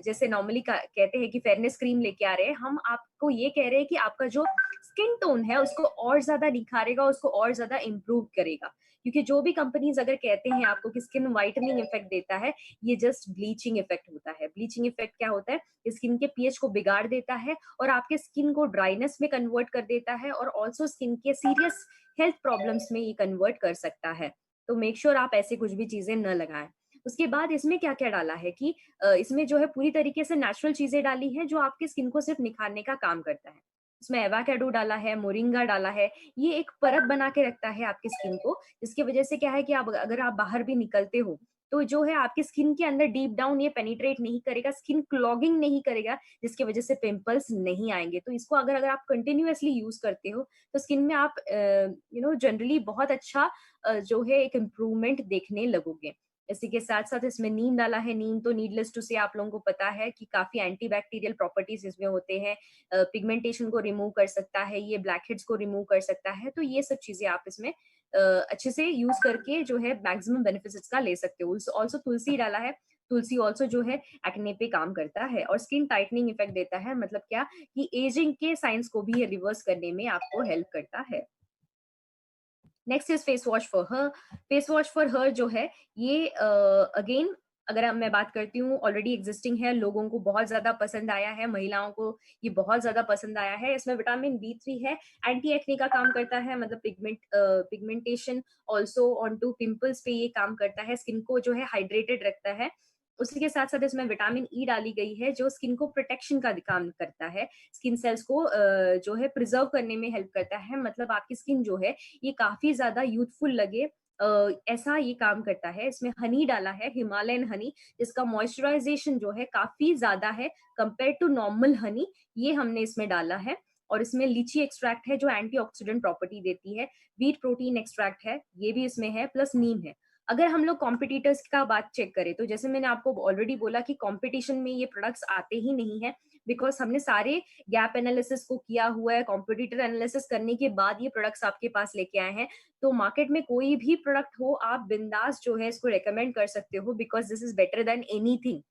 Speaker 1: जैसे नॉर्मली कहते हैं कि फेयरनेस क्रीम लेके आ रहे हैं, हम आपको ये कह रहे हैं कि आपका जो स्किन टोन है उसको और ज्यादा निखारेगा, उसको और ज्यादा इम्प्रूव करेगा। क्योंकि जो भी कंपनीज अगर कहते हैं आपको कि स्किन व्हाइटनिंग इफेक्ट देता है, ये जस्ट ब्लीचिंग इफेक्ट होता है। ब्लीचिंग इफेक्ट क्या होता है, स्किन के पीएच को बिगाड़ देता है और आपके स्किन को ड्राइनेस में कन्वर्ट कर देता है, और ऑल्सो स्किन के सीरियस हेल्थ प्रॉब्लम्स में ये कन्वर्ट कर सकता है। तो मेक श्योर आप ऐसे कुछ भी चीजें न लगाएं। उसके बाद इसमें क्या क्या डाला है कि इसमें जो है पूरी तरीके से नेचुरल चीजें डाली हैं जो आपके स्किन को सिर्फ निखारने का काम करता है। इसमें एवोकाडो डाला है, मोरिंगा डाला है, ये एक परत बना के रखता है आपकी स्किन को, जिसकी वजह से क्या है कि आप अगर आप बाहर भी निकलते हो तो जो है आपकी स्किन के अंदर डीप डाउन ये पेनिट्रेट नहीं करेगा, स्किन क्लॉगिंग नहीं करेगा, जिसकी वजह से पिंपल्स नहीं आएंगे। तो इसको अगर अगर आप कंटिन्यूअसली यूज करते हो तो स्किन में आप जनरली बहुत अच्छा जो है एक इम्प्रूवमेंट देखने लगोगे। इसी के साथ साथ इसमें नीम डाला है। नीम तो नीडलेस टू से आप लोगों को पता है कि काफी एंटीबैक्टीरियल प्रॉपर्टीज इसमें होते हैं, पिगमेंटेशन को रिमूव कर सकता है, ये ब्लैक हेड्स को रिमूव कर सकता है। तो ये सब चीजें आप इसमें अच्छे से यूज करके जो है मैक्सिमम बेनिफिट्स इसका ले सकते हो। ऑल्सो तुलसी डाला है। तुलसी ऑल्सो जो है एक्ने पे काम करता है और स्किन टाइटनिंग इफेक्ट देता है, मतलब क्या कि एजिंग के साइंस को भी ये रिवर्स करने में आपको हेल्प करता है। Next is face wash for her. Face wash for her जो है ये अगेन अगर मैं बात करती हूँ ऑलरेडी एग्जिस्टिंग है, लोगों को बहुत ज्यादा पसंद आया है, महिलाओं को ये बहुत ज्यादा पसंद आया है। इसमें विटामिन B3 है, एंटी एक्ने का काम करता है, मतलब pigmentation also on to pimples पे ये काम करता है, स्किन को जो है हाइड्रेटेड रखता है। उसी के साथ साथ इसमें विटामिन ई डाली गई है जो स्किन को प्रोटेक्शन का काम करता है, स्किन सेल्स को जो है प्रिजर्व करने में हेल्प करता है, मतलब आपकी स्किन जो है ये काफी ज्यादा यूथफुल लगे, ऐसा ये काम करता है। इसमें हनी डाला है, हिमालयन हनी, जिसका मॉइस्चराइजेशन जो है काफी ज्यादा है कंपेयर टू नॉर्मल हनी, ये हमने इसमें डाला है। और इसमें लीची एक्सट्रैक्ट है जो एंटीऑक्सीडेंट प्रॉपर्टी देती है, व्हीट प्रोटीन एक्सट्रैक्ट है, ये भी इसमें है, प्लस नीम है। अगर हम लोग कॉम्पिटिटर्स का बात चेक करें तो जैसे मैंने आपको ऑलरेडी बोला कि कंपटीशन में ये प्रोडक्ट्स आते ही नहीं है, बिकॉज हमने सारे गैप एनालिसिस को किया हुआ है, कॉम्पिटिटर एनालिसिस करने के बाद ये प्रोडक्ट्स आपके पास लेके आए हैं। तो मार्केट में कोई भी प्रोडक्ट हो, आप बिंदास जो है इसको रेकमेंड कर सकते हो, because this is better than anything.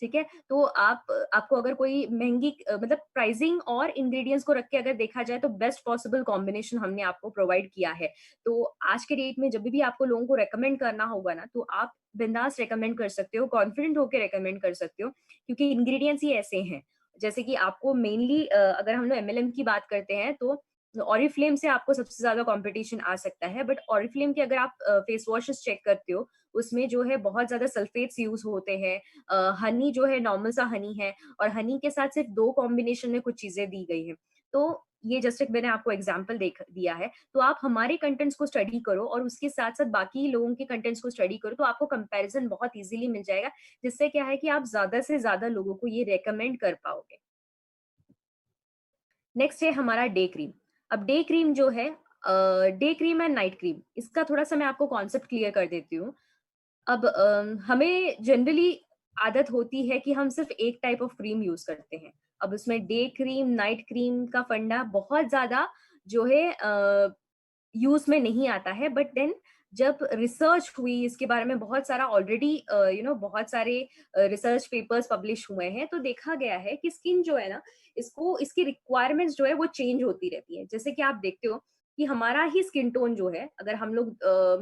Speaker 1: ठीक है, तो आपको अगर कोई महंगी मतलब प्राइसिंग और इंग्रेडिएंट्स को रख के अगर देखा जाए तो बेस्ट पॉसिबल कॉम्बिनेशन हमने आपको प्रोवाइड किया है। तो आज के डेट में जब भी आपको लोगों को रेकमेंड करना होगा ना, तो आप बिंदास रेकमेंड कर सकते हो, कॉन्फिडेंट होकर रेकमेंड कर सकते हो, क्योंकि इंग्रेडिएंट्स ही ऐसे हैं। जैसे कि आपको मेनली अगर हम लोग MLM की बात करते हैं तो ऑरिफ्लेम से आपको सबसे ज्यादा कंपटीशन आ सकता है, बट ऑरिफ्लेम के अगर आप फेस वॉशेस चेक करते हो उसमें जो है बहुत ज्यादा सल्फेट्स यूज होते हैं, हनी जो है नॉर्मल सा हनी है, और हनी के साथ सिर्फ 2 कॉम्बिनेशन में कुछ चीजें दी गई हैं। तो ये जस्ट एक मैंने आपको एग्जाम्पल देख दिया है। तो आप हमारे कंटेंट्स को स्टडी करो और उसके साथ साथ बाकी लोगों के कंटेंट्स को स्टडी करो, तो आपको कंपैरिजन बहुत इजीली मिल जाएगा, जिससे क्या है कि आप ज्यादा से ज्यादा लोगों को ये रेकमेंड कर पाओगे। नेक्स्ट है हमारा डे क्रीम। अब डे क्रीम जो है, day cream and night cream, इसका थोड़ा सा मैं आपको कॉन्सेप्ट क्लियर कर देती हूँ। अब हमें जनरली आदत होती है कि हम सिर्फ एक टाइप ऑफ क्रीम यूज करते हैं। अब उसमें डे क्रीम नाइट क्रीम का फंडा बहुत ज्यादा जो है यूज में नहीं आता है, बट देन जब रिसर्च हुई इसके बारे में, बहुत सारा ऑलरेडी बहुत सारे रिसर्च पेपर्स पब्लिश हुए हैं, तो देखा गया है कि स्किन जो है ना, इसको इसकी रिक्वायरमेंट्स जो है वो चेंज होती रहती है। जैसे कि आप देखते हो कि हमारा ही स्किन टोन जो है, अगर हम लोग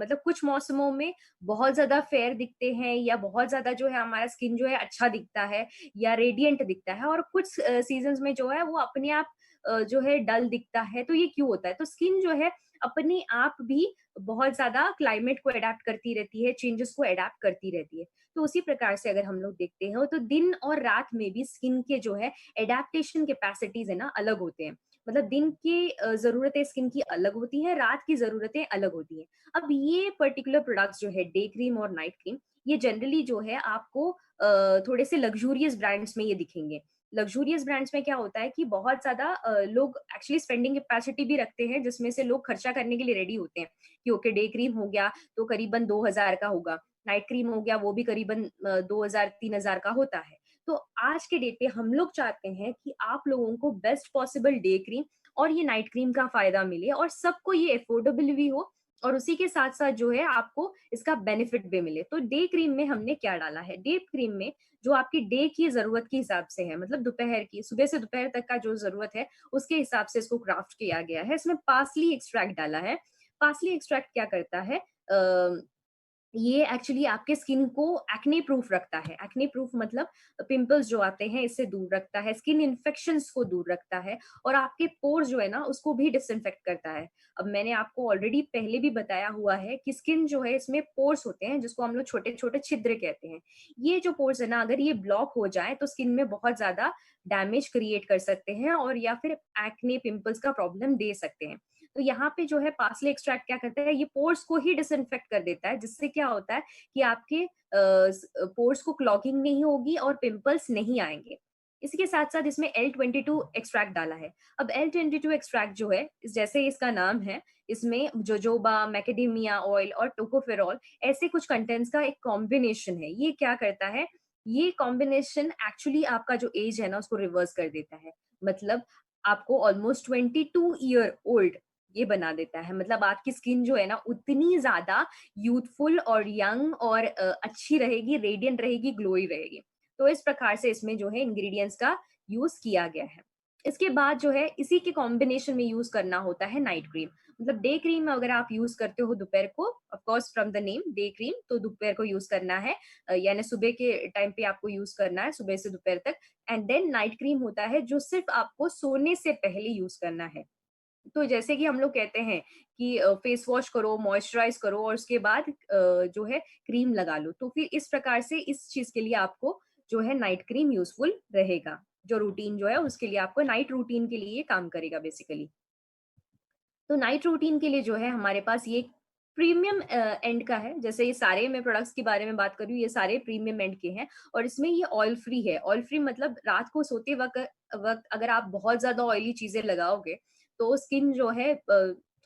Speaker 1: मतलब कुछ मौसमों में बहुत ज्यादा फेयर दिखते हैं, या बहुत ज्यादा जो है हमारा स्किन जो है अच्छा दिखता है या रेडिएंट दिखता है, और कुछ सीजन्स में जो है वो अपने आप जो है डल दिखता है। तो ये क्यों होता है? तो स्किन जो है अपने आप भी बहुत ज्यादा क्लाइमेट को अडेप्ट करती रहती है, चेंजेस को अडेप्ट करती रहती है। तो उसी प्रकार से अगर हम लोग देखते हैं तो दिन और रात में भी स्किन के जो है एडेप्टेशन कैपेसिटीज है ना, अलग होते हैं। मतलब दिन की जरूरतें स्किन की अलग होती है, रात की जरूरतें अलग होती है। अब ये पर्टिकुलर प्रोडक्ट्स जो है डे क्रीम और नाइट क्रीम, ये जनरली जो है आपको थोड़े से लग्जूरियस ब्रांड्स में ये दिखेंगे। लग्जूरियस ब्रांड्स में क्या होता है कि बहुत ज्यादा लोग एक्चुअली स्पेंडिंग कैपेसिटी भी रखते हैं, जिसमें से लोग खर्चा करने के लिए रेडी होते हैं कि ओके, डे क्रीम हो गया तो करीबन 2000 का होगा, नाइट क्रीम हो गया वो भी करीबन 2000-3000 का होता है। तो आज के डेट पे हम लोग चाहते हैं कि आप लोगों को बेस्ट पॉसिबल डे क्रीम और ये नाइट क्रीम का फायदा मिले, और सबको ये अफोर्डेबल भी हो, और उसी के साथ साथ जो है आपको इसका बेनिफिट भी मिले। तो डे क्रीम में हमने क्या डाला है? डे क्रीम में जो आपकी डे की जरूरत के हिसाब से है, मतलब दोपहर की, सुबह से दोपहर तक का जो जरूरत है उसके हिसाब से इसको क्राफ्ट किया गया है। इसमें पार्सली एक्सट्रैक्ट डाला है। पार्सली एक्सट्रैक्ट क्या करता है? ये एक्चुअली आपके स्किन को एक्ने प्रूफ रखता है। एक्ने प्रूफ मतलब पिंपल्स जो आते हैं इससे दूर रखता है, स्किन इन्फेक्शंस को दूर रखता है, और आपके पोर्स जो है ना उसको भी डिसइंफेक्ट करता है। अब मैंने आपको ऑलरेडी पहले भी बताया हुआ है कि स्किन जो है इसमें पोर्स होते हैं, जिसको हम लोग छोटे छोटे छिद्र कहते हैं। ये जो पोर्स है ना, अगर ये ब्लॉक हो जाए तो स्किन में बहुत ज्यादा डैमेज क्रिएट कर सकते हैं, और या फिर एक्ने पिंपल्स का प्रॉब्लम दे सकते हैं। तो यहाँ पे जो है पार्सले एक्सट्रैक्ट क्या करता है, ये पोर्स को ही डिसइंफेक्ट कर देता है, जिससे क्या होता है कि आपके पोर्स को क्लॉगिंग नहीं होगी और पिंपल्स नहीं आएंगे। इसी के साथ साथ इसमें L22 एक्सट्रैक्ट डाला है। अब L22 एक्सट्रैक्ट जो है, जैसे इसका नाम है, इसमें जोजोबा, मैकेडेमिया ऑयल और टोकोफेरॉल ऐसे कुछ कंटेंट्स का एक कॉम्बिनेशन है। ये क्या करता है? ये कॉम्बिनेशन एक्चुअली आपका जो एज है ना उसको रिवर्स कर देता है। मतलब आपको ऑलमोस्ट 22 ईयर ओल्ड ये बना देता है। मतलब आपकी स्किन जो है ना उतनी ज्यादा यूथफुल और यंग और अच्छी रहेगी, रेडियंट रहेगी, ग्लोई रहेगी। तो इस प्रकार से इसमें जो है इंग्रेडिएंट्स का यूज किया गया है। इसके बाद जो है इसी के कॉम्बिनेशन में यूज करना होता है नाइट क्रीम। मतलब डे क्रीम अगर आप यूज करते हो दोपहर को, of course from the name day cream, तो दोपहर को यूज करना है, यानी सुबह के टाइम पे आपको यूज करना है, सुबह से दोपहर तक। एंड देन नाइट क्रीम होता है जो सिर्फ आपको सोने से पहले यूज करना है। तो जैसे कि हम लोग कहते हैं कि फेस वॉश करो, मॉइस्चराइज करो और उसके बाद जो है क्रीम लगा लो, तो फिर इस प्रकार से इस चीज के लिए आपको जो है नाइट क्रीम यूजफुल रहेगा। जो रूटीन जो है उसके लिए आपको नाइट रूटीन के लिए काम करेगा बेसिकली। तो नाइट रूटीन के लिए जो है हमारे पास ये प्रीमियम एंड का है। जैसे ये सारे मैं प्रोडक्ट्स के बारे में बात करूँ, ये सारे प्रीमियम एंड के हैं, और इसमें ये ऑयल फ्री है। ऑयल फ्री मतलब रात को सोते वक्त वक्त अगर आप बहुत ज्यादा ऑयली चीजें लगाओगे तो स्किन जो है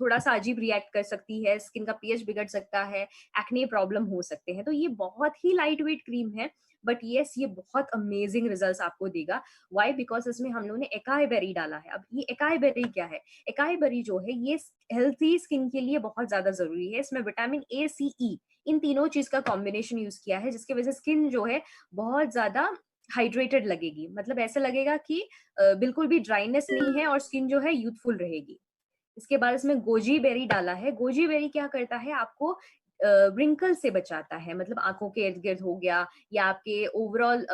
Speaker 1: थोड़ा सा अजीब रिएक्ट कर सकती है, स्किन का पीएच बिगड़ सकता है, एक्ने प्रॉब्लम हो सकते हैं। तो ये बहुत ही लाइट वेट क्रीम है, बट यस ये बहुत अमेजिंग रिजल्ट्स आपको देगा। वाई? बिकॉज इसमें हम लोगों ने एकाई बेरी डाला है। अब ये एकाई बेरी क्या है? एकाई बेरी जो है ये हेल्थी स्किन के लिए बहुत ज्यादा जरूरी है। इसमें विटामिन ए, सी, ई, इन तीनों चीज का कॉम्बिनेशन यूज किया है, जिसकी वजह से स्किन जो है बहुत ज्यादा हाइड्रेटेड लगेगी। मतलब ऐसा लगेगा कि बिल्कुल भी ड्राइनेस नहीं है, और स्किन जो है यूथफुल रहेगी। इसके बाद इसमें गोजी बेरी डाला है। गोजी बेरी क्या करता है? आपको रिंकल से बचाता है। मतलब आंखों के इर्द गिर्द हो गया, या आपके ओवरऑल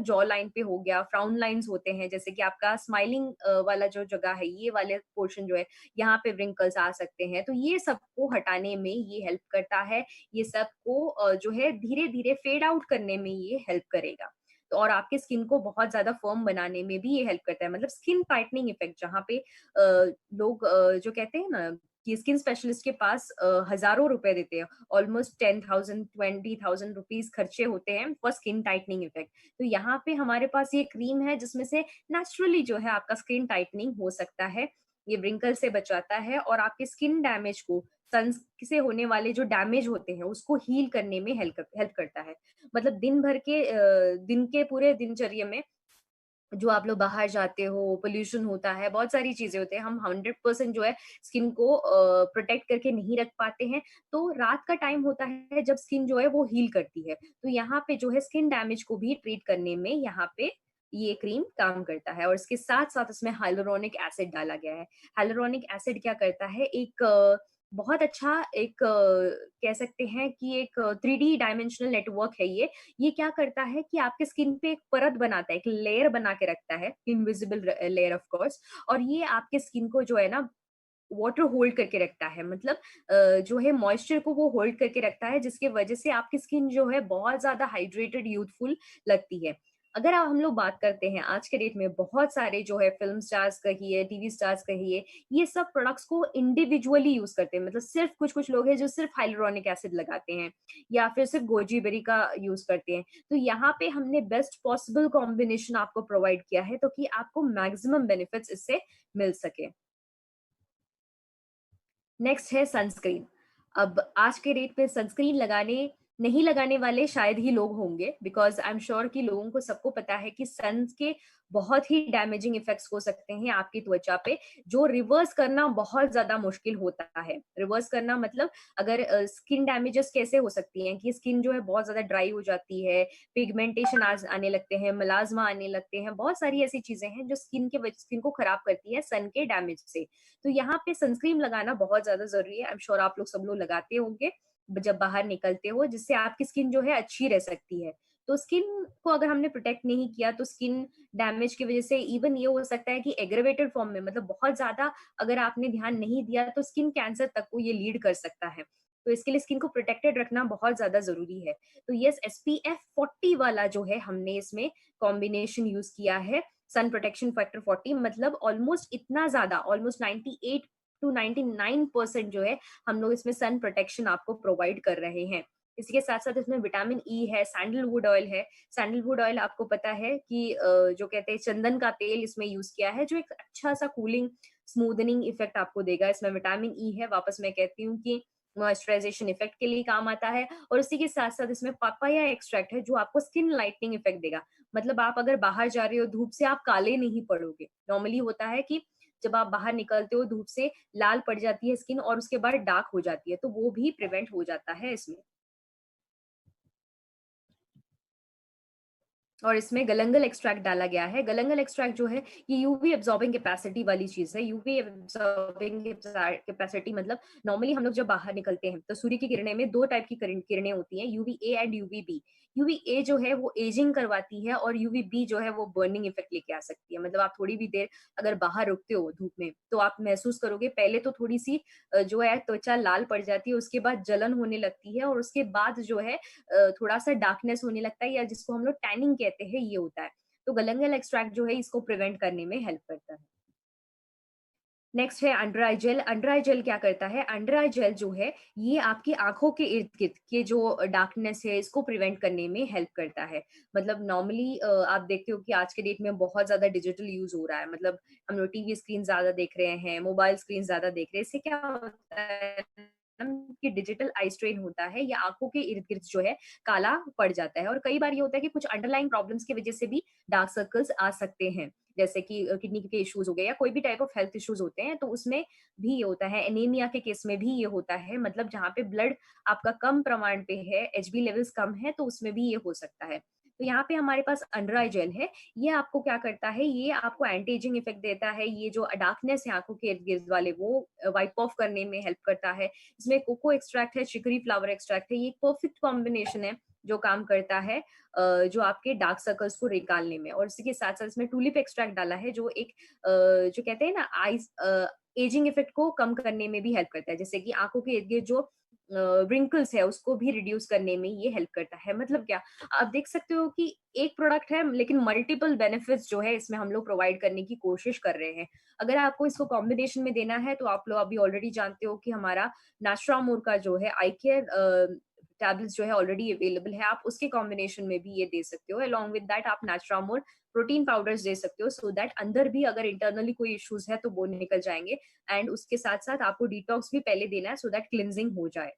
Speaker 1: जॉ लाइन पे हो गया, फ्राउन लाइंस होते हैं, जैसे कि आपका स्माइलिंग वाला जो जगह है, ये वाले पोर्शन जो है, यहाँ पे रिंकल्स आ सकते हैं। तो ये सबको हटाने में ये हेल्प करता है। ये सबको जो है धीरे धीरे फेड आउट करने में ये हेल्प करेगा। तो और आपके स्किन को बहुत ज्यादा फर्म बनाने में भी ये हेल्प करता है। मतलब स्किन टाइटनिंग इफेक्ट, जहाँ पे लोग जो कहते हैं ना कि स्किन स्पेशलिस्ट के पास हजारों रुपए देते हैं, ऑलमोस्ट 10,000 20,000 रुपीज खर्चे होते हैं फॉर स्किन टाइटनिंग इफेक्ट। तो यहाँ पे हमारे पास ये क्रीम है जिसमें से नेचुरली जो है आपका स्किन टाइटनिंग हो सकता है। ये व्रिंकल से बचाता है, और आपके स्किन डैमेज को, सन से होने वाले जो डैमेज होते हैं उसको हील करने में हेल्प करता है। मतलब दिन के पूरे दिनचर्या में जो आप लोग बाहर जाते हो, पोल्यूशन होता है, बहुत सारी चीज़ें होती हैं, हम 100% जो है स्किन को प्रोटेक्ट करके नहीं रख पाते हैं। तो रात का टाइम होता है जब स्किन जो है वो हील करती है। तो यहाँ पे जो है स्किन डैमेज को भी ट्रीट करने में यहाँ पे ये क्रीम काम करता है, और इसके साथ-साथ इसमें hyaluronic एसिड डाला गया है। hyaluronic एसिड क्या करता है, एक बहुत अच्छा एक कह सकते हैं कि एक 3D डायमेंशनल नेटवर्क है ये। ये क्या करता है कि आपके स्किन पे एक परत बनाता है, एक लेयर बना के रखता है, इनविजिबल लेयर ऑफ कोर्स। और ये आपके स्किन को जो है ना वाटर होल्ड करके रखता है, मतलब जो है मॉइस्चर को वो होल्ड करके रखता है, जिसकी वजह से आपकी स्किन जो है बहुत ज्यादा हाइड्रेटेड, यूथफुल लगती है। अगर हम लोग बात करते हैं आज के डेट में, बहुत सारे जो है फिल्म स्टार्स कहिए, टीवी स्टार्स कहिए, ये सब प्रोडक्ट्स को इंडिविजुअली यूज करते हैं। मतलब सिर्फ कुछ कुछ लोग हैं जो सिर्फ हाइलुरोनिक एसिड लगाते हैं, या फिर सिर्फ गोजी बेरी का यूज करते हैं। तो यहाँ पे हमने बेस्ट पॉसिबल कॉम्बिनेशन आपको प्रोवाइड किया है, तो कि आपको मैक्सिमम बेनिफिट्स इससे मिल सके। नेक्स्ट है सनस्क्रीन। अब आज के डेट पे सनस्क्रीन लगाने नहीं लगाने वाले शायद ही लोग होंगे, बिकॉज़ आई एम श्योर कि लोगों को सबको पता है कि सन के बहुत ही डैमेजिंग इफेक्ट्स हो सकते हैं आपकी त्वचा पे, जो रिवर्स करना बहुत ज़्यादा मुश्किल होता है। रिवर्स करना मतलब अगर स्किन डैमेजेस कैसे हो सकती हैं कि स्किन जो है बहुत ज़्यादा ड्राई हो जाती है, पिगमेंटेशन आने लगते हैं, मेलाज़्मा आने लगते हैं, बहुत सारी ऐसी चीज़ें हैं जो स्किन को खराब करती है सन के डैमेज से। तो यहाँ पे सनस्क्रीन लगाना बहुत ज़्यादा ज़रूरी है। आई एम श्योर आप लोग सब लोग लगाते होंगे जब बाहर निकलते हो, जिससे आपकी स्किन जो है अच्छी रह सकती है। तो स्किन को अगर हमने प्रोटेक्ट नहीं किया तो स्किन डैमेज की वजह से इवन ये हो सकता है कि एग्रेवेटेड फॉर्म में, मतलब बहुत ज़्यादा अगर आपने ध्यान नहीं दिया तो स्किन कैंसर तक को ये लीड कर सकता है। तो इसके लिए स्किन को प्रोटेक्टेड रखना बहुत ज़्यादा ज़रूरी है। तो यस, SPF 40 वाला जो है हमने इसमें कॉम्बिनेशन यूज़ किया है। सन प्रोटेक्शन फैक्टर 40, मतलब ऑलमोस्ट इतना ज्यादा, ऑलमोस्ट 98 टू 99% जो है हम लोग इसमें सन प्रोटेक्शन आपको प्रोवाइड कर रहे हैं। इसके साथ साथ इसमें विटामिन ई है, सैंडलवुड ऑयल है। सैंडलवुड ऑयल आपको पता है कि जो कहते हैं चंदन का तेल इसमें यूज किया है, जो एक अच्छा सा कूलिंग स्मूदनिंग इफेक्ट आपको देगा। इसमें विटामिन ई है, वापस मैं कहती हूँ कि मॉइस्चराइजेशन इफेक्ट के लिए काम आता है। और इसी के साथ साथ इसमें पापाया एक्सट्रैक्ट है, जो आपको स्किन लाइटनिंग इफेक्ट देगा। मतलब आप अगर बाहर जा रहे हो धूप से, आप काले नहीं पड़ोगे। नॉर्मली होता है कि जब आप बाहर निकलते हो धूप से, लाल पड़ जाती है स्किन और उसके बाद डार्क हो जाती है, तो वो भी प्रिवेंट हो जाता है इसमें। और इसमें गलंगल एक्सट्रैक्ट डाला गया है। गलंगल एक्सट्रैक्ट जो है ये यूवी एब्जॉर्बिंग कैपेसिटी वाली चीज है। यूवी एब्जॉर्बिंग कैपेसिटी मतलब नॉर्मली हम लोग जब बाहर निकलते हैं तो सूर्य की किरणें में दो टाइप की किरणें होती हैं, UV A and UV B. UV A जो है वो एजिंग करवाती है, और यूवी बी जो है वो बर्निंग इफेक्ट लेके आ सकती है। मतलब आप थोड़ी भी देर अगर बाहर रुकते हो धूप में, तो आप महसूस करोगे पहले तो थोड़ी सी जो है त्वचा लाल पड़ जाती है, उसके बाद जलन होने लगती है, और उसके बाद जो है थोड़ा सा डार्कनेस होने लगता है, या जिसको हम लोग टैनिंग कहते हैं, ये होता है। तो गलंगल एक्सट्रैक्ट जो है इसको प्रिवेंट करने में हेल्प करता है। नेक्स्ट है अंडर आई जेल। अंडर आई जेल क्या करता है, अंडर आई जेल जो है ये आपकी आंखों के इर्द गिर्द के जो डार्कनेस है इसको प्रिवेंट करने में हेल्प करता है। मतलब नॉर्मली आप देखते हो कि आज के डेट में बहुत ज्यादा डिजिटल यूज हो रहा है। मतलब हम लोग टीवी स्क्रीन ज्यादा देख रहे हैं, मोबाइल स्क्रीन ज्यादा देख रहे हैं। इससे क्या होता है कि डिजिटल आई स्ट्रेन होता है, या आंखों के इर्द गिर्द जो है काला पड़ जाता है। और कई बार ये होता है कि कुछ अंडरलाइन प्रॉब्लम्स की वजह से भी डार्क सर्कल्स आ सकते हैं, जैसे कि किडनी के इश्यूज हो गए या कोई भी टाइप ऑफ हेल्थ इश्यूज होते हैं, तो उसमें भी ये होता है। एनीमिया के केस में भी ये होता है, मतलब जहाँ पे ब्लड आपका कम प्रमाण पे है, एचबी लेवल्स कम है, तो उसमें भी ये हो सकता है। तो यहाँ पे हमारे पास अंडर आई जेल है। ये आपको क्या करता है, ये आपको एंटी एजिंग इफेक्ट देता है। ये जो डार्कनेस है आंखों के इर्द गिर्द वाले, वो वाइप ऑफ करने में हेल्प करता है। इसमें कोको एक्सट्रैक्ट है, चिकरी फ्लावर एक्सट्रैक्ट है। ये एक परफेक्ट कॉम्बिनेशन है जो काम करता है जो आपके डार्क सर्कल्स को निकालने में। और इसी के साथ साथ इसमें टूलिप एक्सट्रैक्ट डाला है, जो एक जो कहते हैं ना आईज एजिंग इफेक्ट को कम करने में भी हेल्प करता है। जैसे कि आंखों के इर्द गिर्द जो रिंकल्स है उसको भी रिड्यूस करने में ये हेल्प करता है। मतलब क्या, आप देख सकते हो कि एक प्रोडक्ट है लेकिन मल्टीपल बेनिफिट्स जो है इसमें हम लोग प्रोवाइड करने की कोशिश कर रहे हैं। अगर आपको इसको कॉम्बिनेशन में देना है तो आप लोग अभी ऑलरेडी जानते हो कि हमारा नास्ट्रामोर का जो है आई केयर टैबलेट्स जो है ऑलरेडी अवेलेबल है। आप उसके कॉम्बिनेशन में भी ये दे सकते हो। अलॉन्ग विद दैट आप नास्ट्रामोर प्रोटीन पाउडर्स दे सकते हो, सो दैट अंदर भी अगर इंटरनली कोई इश्यूज है तो वो निकल जाएंगे। एंड उसके साथ साथ आपको डिटॉक्स भी पहले देना है, सो दैट क्लिनजिंग हो जाए।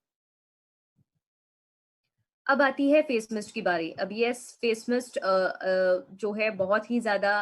Speaker 1: अब आती है फेस मिस्ट की बारी। अब यस, फेस मिस्ट जो है बहुत ही ज्यादा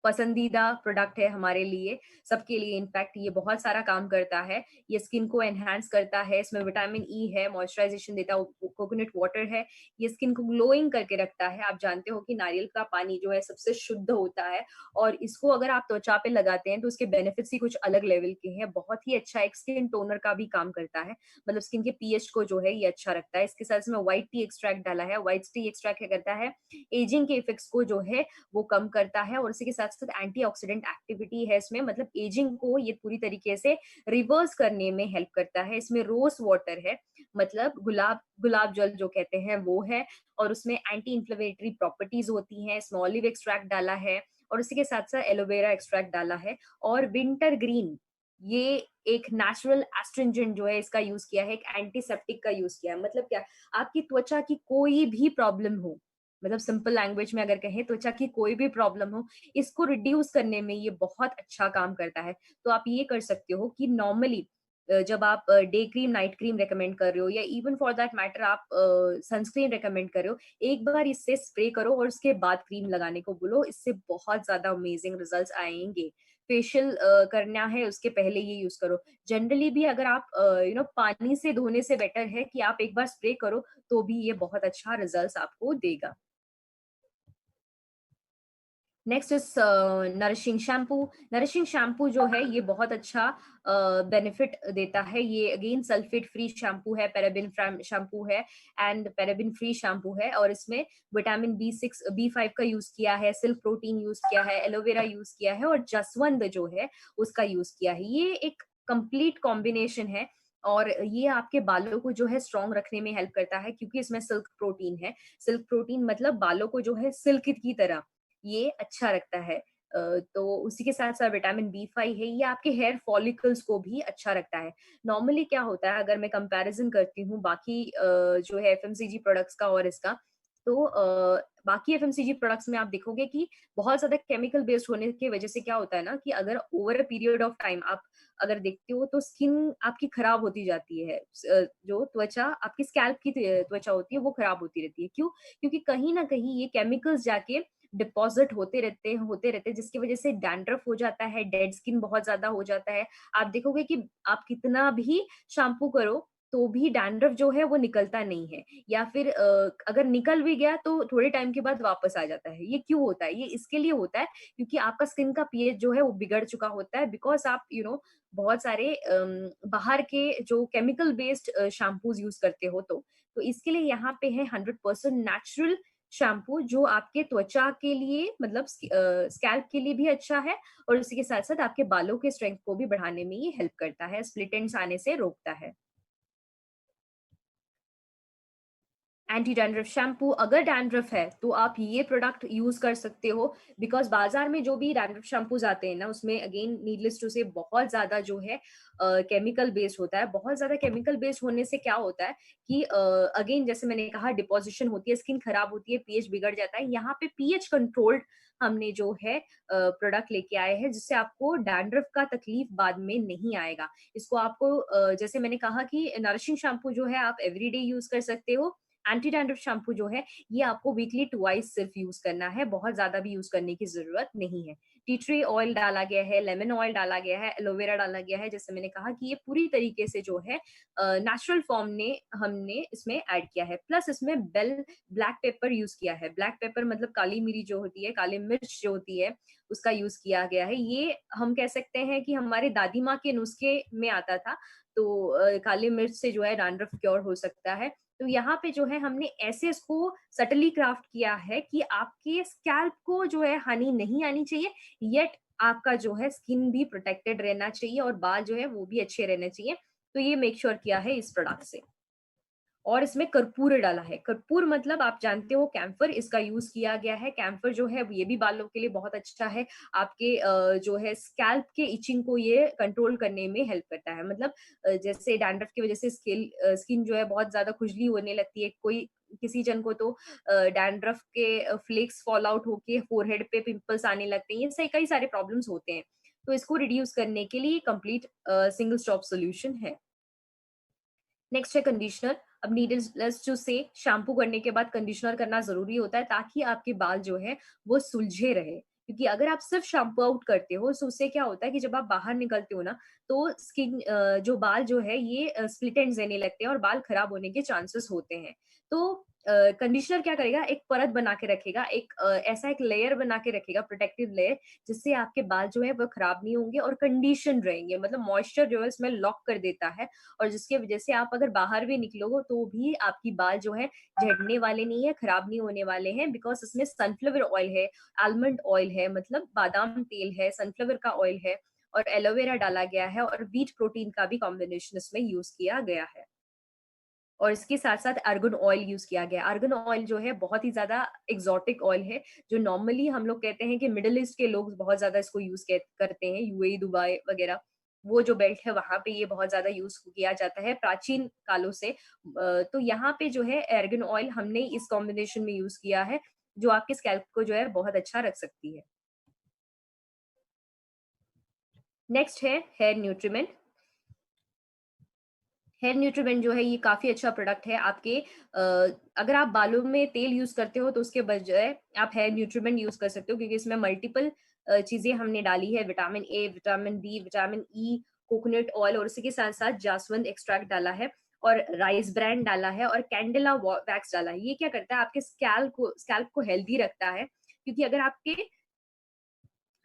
Speaker 1: पसंदीदा प्रोडक्ट है हमारे लिए, सबके लिए इनफैक्ट ये बहुत सारा काम करता है। ये स्किन को एनहांस करता है, इसमें विटामिन ई है, मॉइस्चराइज़ेशन देता है, कोकोनट वाटर है, ये स्किन को ग्लोइंग करके रखता है। आप जानते हो कि नारियल का पानी जो है सबसे शुद्ध होता है और इसको अगर आप त्वचा पे लगाते हैं तो उसके बेनिफिट्स ही कुछ अलग लेवल के हैं। बहुत ही अच्छा एक स्किन टोनर का भी काम करता है, मतलब स्किन के पीएच को जो है ये अच्छा रखता है। इसके साथ इसमें व्हाइट टी एक्सट्रैक्ट डाला है, व्हाइट टी एक्सट्रैक्ट क्या करता है, एजिंग के इफेक्ट्स को जो है वो कम करता है और इसी के साथ-साथ एंटीऑक्सीडेंट एक्टिविटी है इसमें, मतलब एजिंग को ये पूरी तरीके से रिवर्स करने में हेल्प करता है। इसमें रोज़ वाटर है, मतलब गुलाब गुलाब जल जो कहते हैं वो है और उसमें एंटी इन्फ्लेमेटरी प्रॉपर्टीज़ होती हैं। इसमें ऑलिव एक्सट्रैक्ट डाला है और इसी के साथ-साथ एलोवेरा एक्सट्रैक्ट डाला है और विंटर ग्रीन, ये एक नेचुरल एस्ट्रिंजेंट जो है इसका यूज़ किया है, एक एंटीसेप्टिक का यूज़ किया है। मतलब क्या, आपकी त्वचा की कोई भी प्रॉब्लम हो, मतलब सिंपल लैंग्वेज में अगर कहें, त्वचा की कोई भी प्रॉब्लम हो, इसको रिड्यूस करने में ये बहुत अच्छा काम करता है। तो आप ये कर सकते हो कि नॉर्मली जब आप day cream, night cream recommend कर रहे हो या इवन फॉर दैट मैटर आप सनस्क्रीन रिकमेंड कर रहे हो, एक बार इससे स्प्रे करो और उसके बाद क्रीम लगाने को बोलो, इससे बहुत ज़्यादा अमेजिंग रिजल्ट्स आएँगे। फेशियल करना है उसके पहले ये यूज़ करो। जनरली भी अगर आप पानी से धोने से बेटर है कि आप एक बार स्प्रे करो, तो भी ये बहुत अच्छा रिजल्ट्स आपको देगा। Next is nourishing shampoo. Nourishing shampoo जो है ये बहुत अच्छा बेनिफिट देता है। ये अगेन सल्फेट फ्री शैम्पू है, पैराबेन शैम्पू है एंड पैराबेन फ्री शैम्पू है और इसमें विटामिन B6 B5 का यूज किया है, सिल्क प्रोटीन यूज किया है, एलोवेरा यूज किया है और जसवंत जो है उसका यूज किया है। ये एक कंप्लीट कॉम्बिनेशन है और ये आपके बालों को जो है स्ट्रॉन्ग रखने में हेल्प करता है क्योंकि इसमें सिल्क प्रोटीन है। सिल्क प्रोटीन मतलब बालों को जो है सिल्क की तरह ये अच्छा रखता है। तो उसी के साथ-साथ विटामिन बी5 है, ये आपके हेयर फॉलिकल्स को भी अच्छा रखता है। नॉर्मली क्या होता है अगर मैं कंपैरिज़न करती हूँ बाकी जो है एफएमसीजी प्रोडक्ट्स का और इसका, तो बाकी एफएमसीजी प्रोडक्ट्स में आप देखोगे कि बहुत ज़्यादा केमिकल बेस्ड होने की वजह से क्या होता है ना कि अगर over a period of time आप अगर देखते हो तो स्किन आपकी खराब होती जाती है। जो त्वचा आपकी स्कैल्प की त्वचा होती है वो खराब होती रहती है। क्यों? क्योंकि कहीं न कहीं ये केमिकल्स जाके डिपॉज़िट होते रहते हैं जिसकी वज़ह से डैंड्रफ हो जाता है, डेड स्किन बहुत ज़्यादा हो जाता है। आप देखोगे कि आप कितना भी शैम्पू करो, तो भी डैंड्रफ जो है वो निकलता नहीं है या फिर अगर निकल भी गया तो थोड़े टाइम के बाद वापस आ जाता है। ये क्यों होता है? ये इसके लिए होता है क्योंकि आपका स्किन का पीएच जो है वो बिगड़ चुका होता है बिकॉज़ आप बहुत सारे बाहर के जो केमिकल बेस्ड शैम्पूज़ यूज़ करते हो तो। तो इसके लिए यहाँ पे है 100% नेचुरल शैम्पू जो आपके त्वचा के लिए मतलब स्कैल्प के लिए भी अच्छा है और उसी के साथ-साथ आपके बालों के स्ट्रेंथ को भी बढ़ाने में ये हेल्प करता है, स्प्लिट एंड्स आने से रोकता है। एंटी डैंड्रफ शैम्पू, अगर डैंड्रफ है तो आप ये प्रोडक्ट यूज़ कर सकते हो बिकॉज़ बाज़ार में जो भी डैंड्रफ शैम्पूज़ आते हैं ना उसमें अगेन नीडलेस टू से बहुत ज़्यादा जो है केमिकल बेस्ड होता है। बहुत ज़्यादा केमिकल बेस्ड होने से क्या होता है कि अगेन जैसे मैंने कहा डिपॉज़िशन होती है, स्किन खराब होती है, पीएच बिगड़ जाता है। यहाँ पे पीएच कंट्रोल्ड हमने जो है प्रोडक्ट लेके आए हैं जिससे आपको डैंड्रफ का तकलीफ बाद में नहीं आएगा। इसको आपको जैसे मैंने कहा कि नरिशिंग शैम्पू जो है आप एवरीडे यूज़ कर सकते हो। एंटी डैंड्रफ शैम्पू जो है ये आपको वीकली ट्वाइस सिर्फ यूज करना है, बहुत ज्यादा भी यूज करने की जरूरत नहीं है। टी ट्री ऑयल डाला गया है, लेमन ऑयल डाला गया है, एलोवेरा डाला गया है, जैसे मैंने कहा कि ये पूरी तरीके से जो है नेचुरल फॉर्म ने हमने इसमें ऐड किया है। प्लस इसमें ब्लैक पेपर यूज किया है। ब्लैक पेपर मतलब काली मिरी जो होती है, काली मिर्च जो होती है, उसका यूज किया गया है। ये हम कह सकते हैं कि हमारे दादी माँ के नुस्खे में आता था, तो काली मिर्च से जो है डैंड्रफ क्योर हो सकता है। तो यहाँ पे जो है हमने ऐसे इसको सटली क्राफ्ट किया है कि आपके स्कैल्प को जो है हानि नहीं आनी चाहिए, येट आपका जो है स्किन भी प्रोटेक्टेड रहना चाहिए और बाल जो है वो भी अच्छे रहने चाहिए। तो ये मेक श्योर किया है इस प्रोडक्ट से। और इसमें कर्पूर डाला है। कर्पूर मतलब आप जानते हो कैम्फर, इसका यूज़ किया गया है। कैम्फर जो है ये भी बालों के लिए बहुत अच्छा है। आपके जो है स्कैल्प के इचिंग को ये कंट्रोल करने में हेल्प करता है। मतलब जैसे डैंड्रफ की वज़ह से स्किन जो है बहुत ज़्यादा खुजली होने लगती है। कोई किसी जन को तो डैंड्रफ के फ्लेक्स फॉल आउट होके फोरहेड पे पिंपल्स आने लगते हैं। ये सही कई सारे प्रॉब्लम्स होते हैं। तो इसको रिड्यूस करने के लिए कंप्लीट सिंगल स्टॉप सॉल्यूशन है। नेक्स्ट है कंडीशनर। अब नीडलेस टू से शैम्पू करने के बाद कंडीशनर करना ज़रूरी होता है ताकि आपके बाल जो है वो सुलझे रहे। क्योंकि अगर आप सिर्फ शैम्पू आउट करते हो तो उससे क्या होता है कि जब आप बाहर निकलते हो ना, तो स्किन जो बाल जो है ये स्प्लिट एंड्स देने लगते हैं और बाल खराब होने के चांसेस होते हैं। तो कंडीशनर क्या करेगा, एक परत बना के रखेगा, एक ऐसा एक लेयर बना के रखेगा, प्रोटेक्टिव लेयर, जिससे आपके बाल जो है वो खराब नहीं होंगे और कंडीशन रहेंगे, मतलब मॉइस्चर जो है इसमें लॉक कर देता है, और जिसकी वजह से आप अगर बाहर भी निकलोगे तो भी आपकी बाल जो है झड़ने वाले नहीं है, खराब नहीं होने वाले हैं, बिकॉज इसमें सनफ्लावर ऑयल है, आलमंड ऑयल है, मतलब बादाम तेल है, सनफ्लावर का ऑयल है, और एलोवेरा डाला गया है, और व्हीट प्रोटीन का भी कॉम्बिनेशन इसमें यूज किया गया है। और इसके साथ-साथ आर्गन ऑयल यूज़ किया गया है। आर्गन ऑयल जो है बहुत ही ज़्यादा एक्सोटिक ऑयल है, जो नॉर्मली हम लोग कहते हैं कि मिडल ईस्ट के लोग बहुत ज़्यादा इसको यूज़ करते हैं, यूएई, दुबई वगैरह, वो जो बेल्ट है वहाँ पे ये बहुत ज़्यादा यूज़ किया जाता है प्राचीन कालों से। तो यहाँ पे जो है आर्गन ऑयल हमने इस कॉम्बिनेशन में यूज़ किया है, जो आपके स्कैल्प को जो है बहुत अच्छा रख सकती है। नेक्स्ट है हेयर न्यूट्रिमेंट। हेयर न्यूट्रिमेंट जो है ये काफ़ी अच्छा प्रोडक्ट है आपके, अगर आप बालों में तेल यूज़ करते हो तो उसके बजाय आप हेयर न्यूट्रिमेंट यूज़ कर सकते हो, क्योंकि इसमें मल्टीपल चीज़ें हमने डाली है, vitamin A, vitamin B, vitamin E, coconut oil, और उसी के साथ-साथ जास्वंद एक्सट्रैक्ट डाला है, और राइस ब्रान डाला है, और कैंडेला वैक्स डाला है। ये क्या करता है, आपके स्कैल्प को हेल्दी रखता है, क्योंकि अगर आपके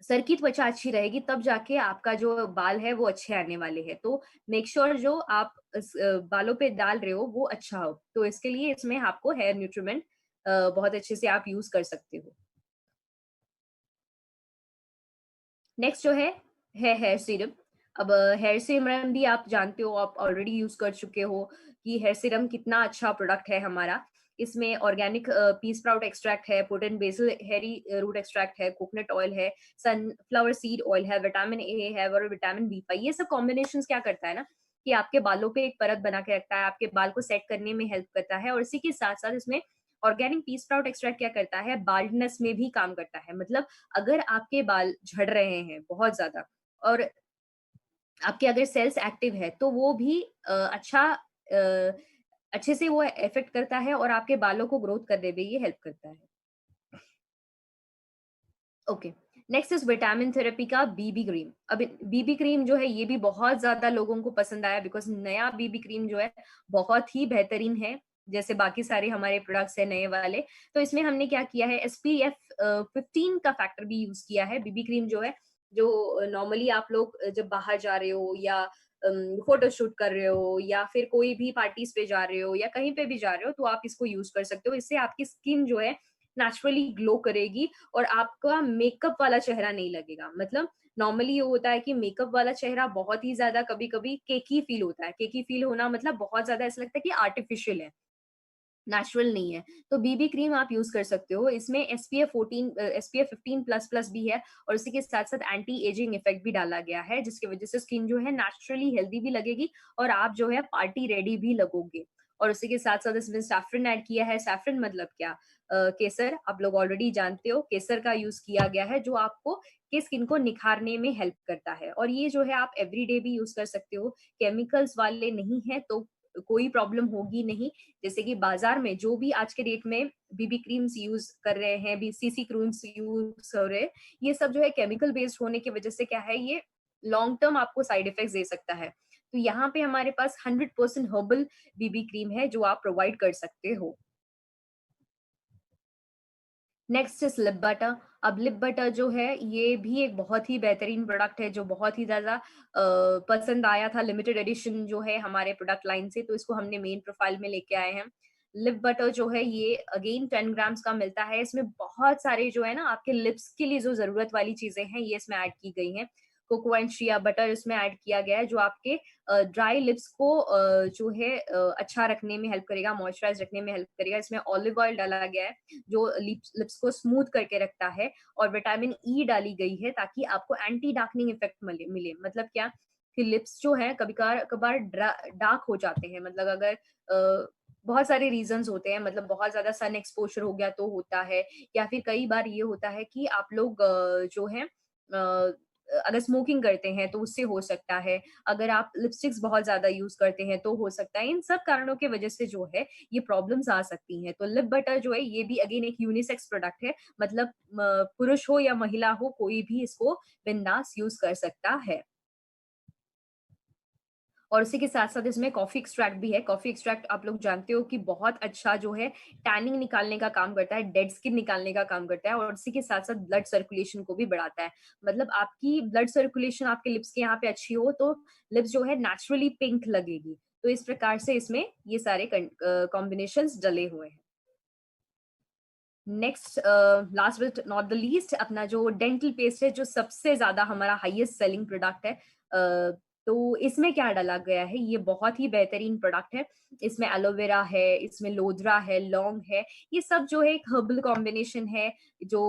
Speaker 1: सर की त्वचा अच्छी रहेगी तब जाके आपका जो बाल है वो अच्छे आने वाले हैं। तो मेक श्योर जो आप बालों पे डाल रहे हो वो अच्छा हो। तो इसके लिए इसमें आपको हेयर न्यूट्रिमेंट बहुत अच्छे से आप यूज़ कर सकते हो। नेक्स्ट जो है हेयर सीरम। अब हेयर सीरम भी आप जानते हो, आप ऑलरेडी यूज़ कर चुके हो कि हेयर सीरम कितना अच्छा प्रोडक्ट है हमारा। इसमें ऑर्गेनिक पी स्प्राउट एक्सट्रैक्ट है, पोटेंट बेसिल हेरी रूट एक्सट्रैक्ट है, कोकोनट ऑयल है, सनफ्लावर सीड ऑयल है, विटामिन ए है, और विटामिन बी5। ये सब कॉम्बिनेशंस क्या करता है ना, कि आपके बालों पे एक परत बना के रखता है, आपके बाल को सेट करने में हेल्प करता है, और इसी के साथ-साथ इसमें ऑर्गेनिक पी स्प्राउट एक्सट्रैक्ट क्या करता है, बाल्डनेस में भी काम करता है। मतलब अगर आपके बाल झड़ रहे हैं बहुत ज़्यादा, और आपके अगर सेल्स एक्टिव है, तो वो भी अच्छे से वो इफ़ेक्ट करता है, और आपके बालों को ग्रोथ करने में ये हेल्प करता है। Okay, next is vitamin therapy का बीबी क्रीम। अब बीबी क्रीम जो है ये भी बहुत ज़्यादा लोगों को पसंद आया, बिकॉज़ नया बीबी क्रीम जो है बहुत ही बेहतरीन है, जैसे बाकी सारे हमारे प्रोडक्ट्स हैं नए वाले। तो इसमें हमने क्या किया है, एसपीएफ 15 का फैक्टर भी यूज़ किया है। बीबी क्रीम जो है, जो नॉर्मली आप लोग जब बाहर जा रहे हो, या फोटो शूट कर रहे हो, या फिर कोई भी पार्टीज़ पे जा रहे हो, या कहीं पे भी जा रहे हो, तो आप इसको यूज़ कर सकते हो। इससे आपकी स्किन जो है नेचुरली ग्लो करेगी, और आपका मेकअप वाला चेहरा नहीं लगेगा। मतलब नॉर्मली ये होता है कि मेकअप वाला चेहरा बहुत ही ज़्यादा कभी-कभी केकी फील होता है। केकी फील होना मतलब बहुत ज़्यादा ऐसा लगता है कि आर्टिफिशियल है, नेचुरल नहीं है। तो बीबी क्रीम आप यूज़ कर सकते हो। इसमें एसपीएफ 15 प्लस प्लस भी है, और इसी के साथ-साथ एंटी एजिंग इफेक्ट भी डाला गया है, जिसकी वजह से स्किन जो है नेचुरली हेल्दी भी लगेगी, और आप जो है पार्टी रेडी भी लगोगे। और उसी के साथ-साथ इसमें सैफरन ऐड किया है। सैफरन मतलब क्या? केसर, आप लोग ऑलरेडी जानते हो, केसर का यूज़ किया गया है, जो आपको के स्किन को निखारने में हेल्प करता है, और ये जो है आप एवरीडे भी यूज़ कर सकते हो। केमिकल्स वाले नहीं हैं, तो कोई प्रॉब्लम होगी नहीं। जैसे कि बाजार में जो भी आज के डेट में बीबी क्रीम्स यूज कर रहे हैं, बीसीसी क्रीम्स यूज कर रहे हैं, ये सब जो है केमिकल बेस्ड होने की वजह से क्या है, ये लॉन्ग टर्म आपको साइड इफेक्ट्स दे सकता है। तो यहाँ पे हमारे पास 100% हर्बल बीबी क्रीम है, जो आप प्रोवाइड कर सकते हो। Next is lip butter. अब लिप बटर जो है ये भी एक बहुत ही बेहतरीन प्रोडक्ट है, जो बहुत ही ज़्यादा पसंद आया था, लिमिटेड एडिशन जो है हमारे प्रोडक्ट लाइन से, तो इसको हमने मेन प्रोफाइल में लेके आए हैं। लिप बटर जो है ये अगेन 10 ग्राम्स का मिलता है। इसमें बहुत सारे जो है ना आपके लिप्स के लिए जो ज़रूरत वाली चीज़ें हैं, ये इसमें ऐड की गई हैं। कोको एंड शिया बटर इसमें ऐड किया गया है, जो आपके ड्राई लिप्स को जो है अच्छा रखने में हेल्प करेगा, मॉइस्चराइज़ रखने में हेल्प करेगा। इसमें ऑलिव ऑयल डाला गया है, जो लिप्स लिप्स को स्मूथ करके रखता है, और विटामिन ई डाली गई है, ताकि आपको एंटी डार्कनिंग इफेक्ट मिले मिले। मतलब क्या, कि लिप्स जो है कभी कभार डार्क हो जाते हैं, मतलब अगर बहुत सारे रीजंस होते हैं, मतलब बहुत ज्यादा सन एक्सपोजर हो गया तो होता है, या फिर कई बार ये होता है कि आप लोग जो है अगर स्मोकिंग करते हैं तो उससे हो सकता है, अगर आप लिपस्टिक्स बहुत ज्यादा यूज करते हैं तो हो सकता है। इन सब कारणों की वजह से जो है ये प्रॉब्लम्स आ सकती हैं। तो लिप बटर जो है ये भी अगेन एक यूनिसेक्स प्रोडक्ट है, मतलब पुरुष हो या महिला हो कोई भी इसको बिंदास यूज कर सकता है। और उसी के साथ-साथ इसमें कॉफ़ी एक्सट्रैक्ट भी है। कॉफ़ी एक्सट्रैक्ट आप लोग जानते हो कि बहुत अच्छा जो है टैनिंग निकालने का काम करता है, डेड स्किन निकालने का काम करता है और उसी के साथ-साथ ब्लड सर्कुलेशन को भी बढ़ाता है। मतलब आपकी ब्लड सर्कुलेशन आपके लिप्स के यहाँ पे अच्छी हो तो लिप्स जो है नेचुरली पिंक लगेगी। तो इस प्रकार से इसमें ये सारे कॉम्बिनेशंस डले हुए हैं। Next last but not the least अपना जो डेंटल पेस्ट है जो सबसे ज्यादा हमारा हाईएस्ट सेलिंग प्रोडक्ट है। तो इसमें क्या डाला गया है, ये बहुत ही बेहतरीन प्रोडक्ट है। इसमें एलोवेरा है, इसमें लोधरा है, लौंग है, ये सब जो है एक हर्बल कॉम्बिनेशन है जो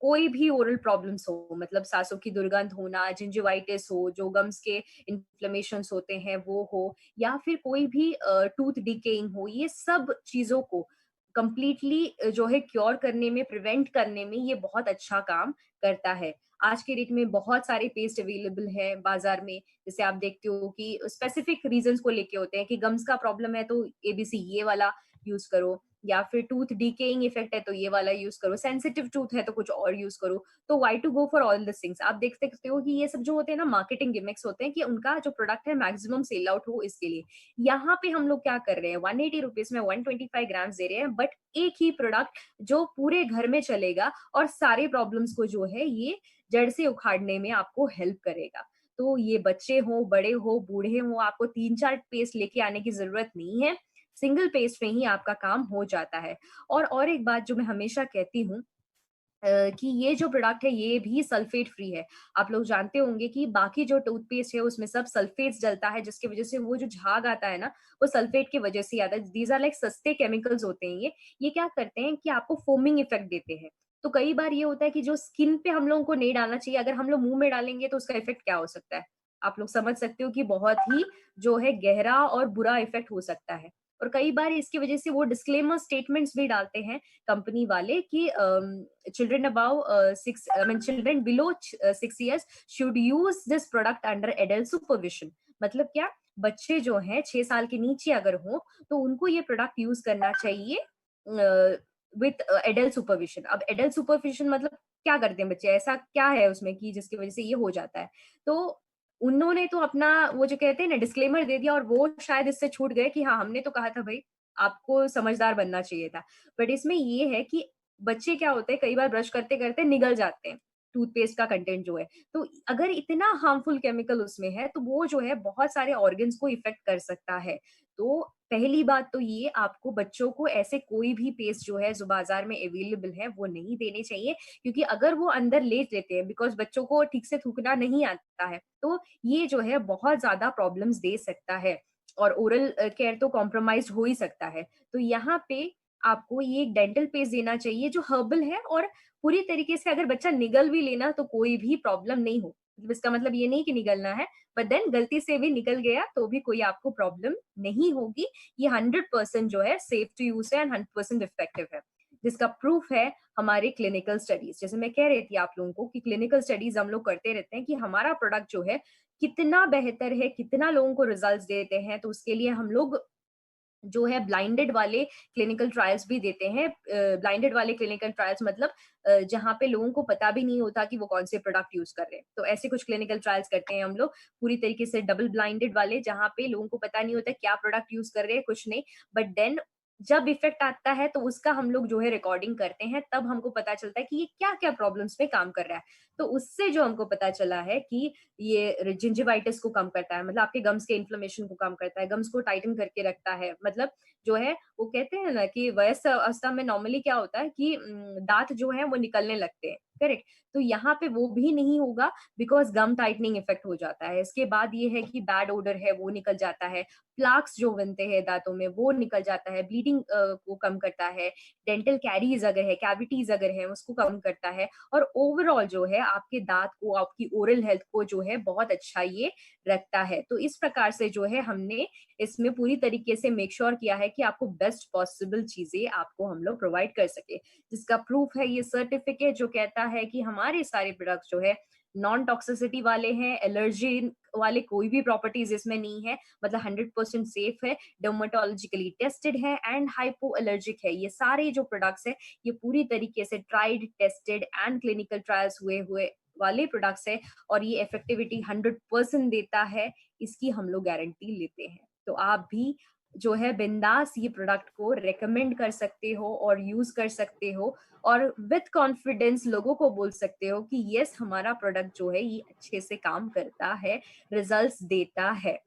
Speaker 1: कोई भी ओरल प्रॉब्लम्स हो, मतलब सांसों की दुर्गंध होना, जिंजिवाइटिस हो, जो गम्स के इन्फ्लेमेशंस होते हैं वो हो, या फिर कोई भी टूथ डिकेइंग हो, ये सब चीजों को कंप्लीटली जो है क्योर करने में, प्रिवेंट करने में ये बहुत अच्छा काम करता है। आज के डेट में बहुत सारे पेस्ट अवेलेबल है बाजार में, जैसे आप देखते हो कि स्पेसिफिक रीजंस को लेके होते हैं कि गम्स का प्रॉब्लम है तो एबीसी ये वाला यूज करो, या फिर टूथ डिकेइंग इफेक्ट है तो ये वाला यूज करो, सेंसिटिव टूथ है तो कुछ और यूज करो। तो why to go for all this things. आप देख सकते हो कि ये सब जो होते हैं ना मार्केटिंग गिमिक्स होते हैं कि उनका जो प्रोडक्ट है मैक्सिमम सेल आउट हो इसके लिए। यहाँ पे हम लोग क्या कर रहे हैं, 180 रुपीज में 125 ग्राम्स दे रहे हैं, बट एक ही प्रोडक्ट जो पूरे घर में चलेगा और सारे प्रॉब्लम्स को जो है ये जड़ से उखाड़ने में आपको हेल्प करेगा। तो ये बच्चे हो, बड़े हो, बूढ़े हो, आपको 3-4 पेस्ट लेके आने की जरूरत नहीं है, सिंगल पेस्ट में ही आपका काम हो जाता है। और एक बात जो मैं हमेशा कहती हूँ कि ये जो प्रोडक्ट है ये भी सल्फेट फ्री है। आप लोग जानते होंगे कि बाकी जो टूथपेस्ट है उसमें सब सल्फेट्स डलता है, जिसकी वजह से वो जो झाग आता है ना वो सल्फेट की वजह से ही आता है। दीज आर लाइक सस्ते केमिकल्स होते हैं ये क्या करते हैं कि आपको फोमिंग इफेक्ट देते हैं। तो कई बार ये होता है कि जो स्किन पे हम लोगों को नहीं डालना चाहिए, अगर हम लोग मुंह में डालेंगे तो उसका इफेक्ट क्या हो सकता है, आप लोग समझ सकते हो कि बहुत ही जो है गहरा और बुरा इफेक्ट हो सकता है। और कई बार इसकी वजह से वो डिस्क्लेमर स्टेटमेंट्स भी डालते हैं कंपनी वाले कि children above 6 I mean children below 6 years should use this product under adult supervision। मतलब क्या, बच्चे जो हैं 6 साल के नीचे अगर हो तो उनको ये प्रोडक्ट यूज करना चाहिए विथ एडल्ट सुपरविजन। अब एडल्ट सुपरविजन मतलब क्या करते हैं बच्चे, ऐसा क्या है उसमें कि जिसकी वजह से ये हो जाता है। तो उन्होंने तो अपना वो जो कहते हैं ना डिस्क्लेमर दे दिया और वो शायद इससे छूट गए कि हाँ हमने तो कहा था भाई आपको समझदार बनना चाहिए था। बट इसमें ये है कि बच्चे क्या होते हैं कई बार ब्रश करते करते निगल जाते हैं टूथपेस्ट का कंटेंट जो है। तो अगर इतना हार्मफुल केमिकल उसमें है तो वो जो है बहुत सारे ऑर्गन्स को इफेक्ट कर सकता है। तो पहली बात तो ये, आपको बच्चों को ऐसे कोई भी पेस्ट जो है जो बाजार में अवेलेबल है वो नहीं देने चाहिए, क्योंकि अगर वो अंदर ले लेते हैं, बिकॉज बच्चों को ठीक से थूकना नहीं आता है, तो ये जो है बहुत ज्यादा प्रॉब्लम्स दे सकता है और ओरल केयर तो कॉम्प्रोमाइज हो ही सकता है। तो यहाँ पे आपको ये एक डेंटल पेस्ट देना चाहिए जो हर्बल है, और पूरी तरीके से अगर बच्चा निगल भी लेना तो कोई भी प्रॉब्लम नहीं हो। मतलब इसका मतलब ये नहीं कि निगलना है, बट देन गलती से भी निकल गया तो भी कोई आपको प्रॉब्लम नहीं होगी। ये 100% जो है सेफ टू यूज है एंड 100% इफेक्टिव है, जिसका प्रूफ है हमारे क्लिनिकल स्टडीज। जैसे मैं कह रही थी आप लोगों को कि क्लिनिकल स्टडीज हम लोग करते रहते हैं कि हमारा प्रोडक्ट जो है कितना बेहतर है, कितना लोगों को रिजल्ट्स देते हैं। तो उसके लिए हम लोग जो है ब्लाइंडेड वाले क्लिनिकल ट्रायल्स भी देते हैं। ब्लाइंडेड वाले क्लिनिकल ट्रायल्स मतलब जहाँ पे लोगों को पता भी नहीं होता कि वो कौन से प्रोडक्ट यूज कर रहे हैं, तो ऐसे कुछ क्लिनिकल ट्रायल्स करते हैं हम लोग पूरी तरीके से डबल ब्लाइंडेड वाले, जहाँ पे लोगों को पता नहीं होता क्या प्रोडक्ट यूज कर रहे हैं, कुछ नहीं। बट देन जब इफेक्ट आता है तो उसका हम लोग जो है रिकॉर्डिंग करते हैं, तब हमको पता चलता है कि ये क्या क्या प्रॉब्लम्स में काम कर रहा है। तो उससे जो हमको पता चला है कि ये जिंजिवाइटिस को कम करता है, मतलब आपके गम्स के इन्फ्लेमेशन को कम करता है, गम्स को टाइटन करके रखता है। मतलब जो है वो कहते हैं ना कि वयस्क अवस्था में नॉर्मली क्या होता है कि दांत जो है वो निकलने लगते हैं, करेक्ट। तो यहाँ पे वो भी नहीं होगा, बिकॉज गम टाइटनिंग इफेक्ट हो जाता है। इसके बाद ये है कि बैड ओडर है वो निकल जाता है, प्लाक्स जो बनते हैं दांतों में वो निकल जाता है, ब्लीडिंग को कम करता है, डेंटल कैरीज अगर है, कैविटीज अगर है उसको कम करता है, और ओवरऑल जो है आपके दांत को, आपकी ओरल हेल्थ को जो है बहुत अच्छा ये रखता है। तो इस प्रकार से जो है हमने इसमें पूरी तरीके से मेक श्योर किया है कि आपको बेस्ट पॉसिबल चीजें आपको हम लोग प्रोवाइड कर सके, जिसका प्रूफ है ये सर्टिफिकेट जो कहता है कि हमारे सारे प्रोडक्ट्स जो है नॉन टॉक्सिसिटी वाले हैं, एलर्जी वाले कोई भी प्रॉपर्टीज इसमें नहीं है, मतलब 100% सेफ है, डर्मेटोलॉजिकली टेस्टेड है एंड हाइपो एलर्जिक है। ये सारे जो प्रोडक्ट्स है ये पूरी तरीके से tried, tested and clinical trials हुए हुए वाले प्रोडक्ट्स है और ये इफेक्टिविटी 100% देता है, इसकी हम लोग गारंटी लेते हैं। तो आप भी जो है बिंदास ये प्रोडक्ट को रेकमेंड कर सकते हो और यूज कर सकते हो और विथ कॉन्फिडेंस लोगों को बोल सकते हो कि यस हमारा प्रोडक्ट जो है ये अच्छे से काम करता है, रिजल्ट्स देता है।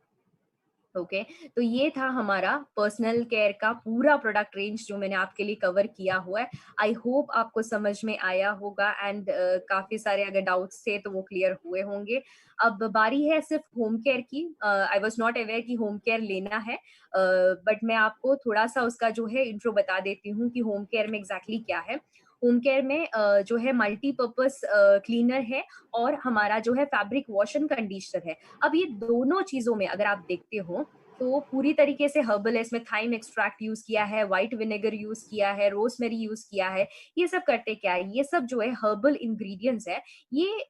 Speaker 1: ओके तो ये था हमारा पर्सनल केयर का पूरा प्रोडक्ट रेंज जो मैंने आपके लिए कवर किया हुआ है। आई होप आपको समझ में आया होगा एंड काफी सारे अगर डाउट्स थे तो वो क्लियर हुए होंगे। अब बारी है सिर्फ होम केयर की। आई वॉज नॉट अवेयर कि होम केयर लेना है, बट मैं आपको थोड़ा सा उसका जो है इंट्रो बता देती हूँ कि होम केयर में एग्जैक्टली क्या है। होम केयर में जो है मल्टीपर्पज क्लीनर है और हमारा जो है फैब्रिक वॉश एंड कंडीशनर है। अब ये दोनों चीजों में अगर आप देखते हो तो पूरी तरीके से हर्बल है, इसमें थाइम एक्सट्रैक्ट यूज किया है, व्हाइट विनेगर यूज किया है, रोजमेरी यूज किया है। ये सब करते क्या है, ये सब जो है हर्बल इंग्रेडिएंट्स है। ये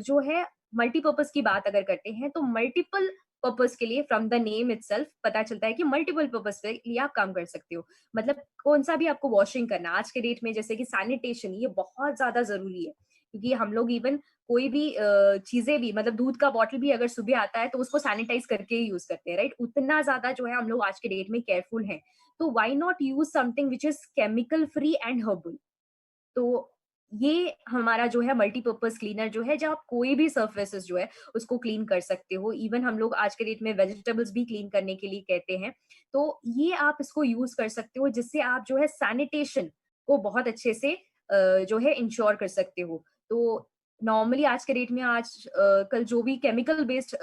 Speaker 1: जो है मल्टीपर्पज की बात अगर करते हैं तो मल्टीपल पर्पज के लिए, फ्रॉम द नेम इटसेल्फ पता चलता है कि मल्टीपल पर्पज के लिए आप काम कर सकते हो। मतलब कौन सा भी आपको वॉशिंग करना आज के डेट में, जैसे कि सैनिटेशन, ये बहुत ज्यादा जरूरी है क्योंकि हम लोग इवन कोई भी चीजें भी, मतलब दूध का बॉटल भी अगर सुबह आता है तो उसको सैनिटाइज करके ही यूज करते हैं, राइट? उतना ज्यादा जो है हम लोग आज के डेट में केयरफुल हैं। तो why not use something which is chemical free and herbal. तो ये हमारा जो है मल्टीपर्पज क्लीनर जो है, जब आप कोई भी सर्फेसेस जो है उसको क्लीन कर सकते हो। इवन हम लोग आज के डेट में वेजिटेबल्स भी क्लीन करने के लिए कहते हैं। तो ये आप इसको यूज कर सकते हो जिससे आप जो है सैनिटेशन को बहुत अच्छे से जो है इंश्योर कर सकते हो। तो नॉर्मली आज के डेट में कल जो भी केमिकल बेस्ड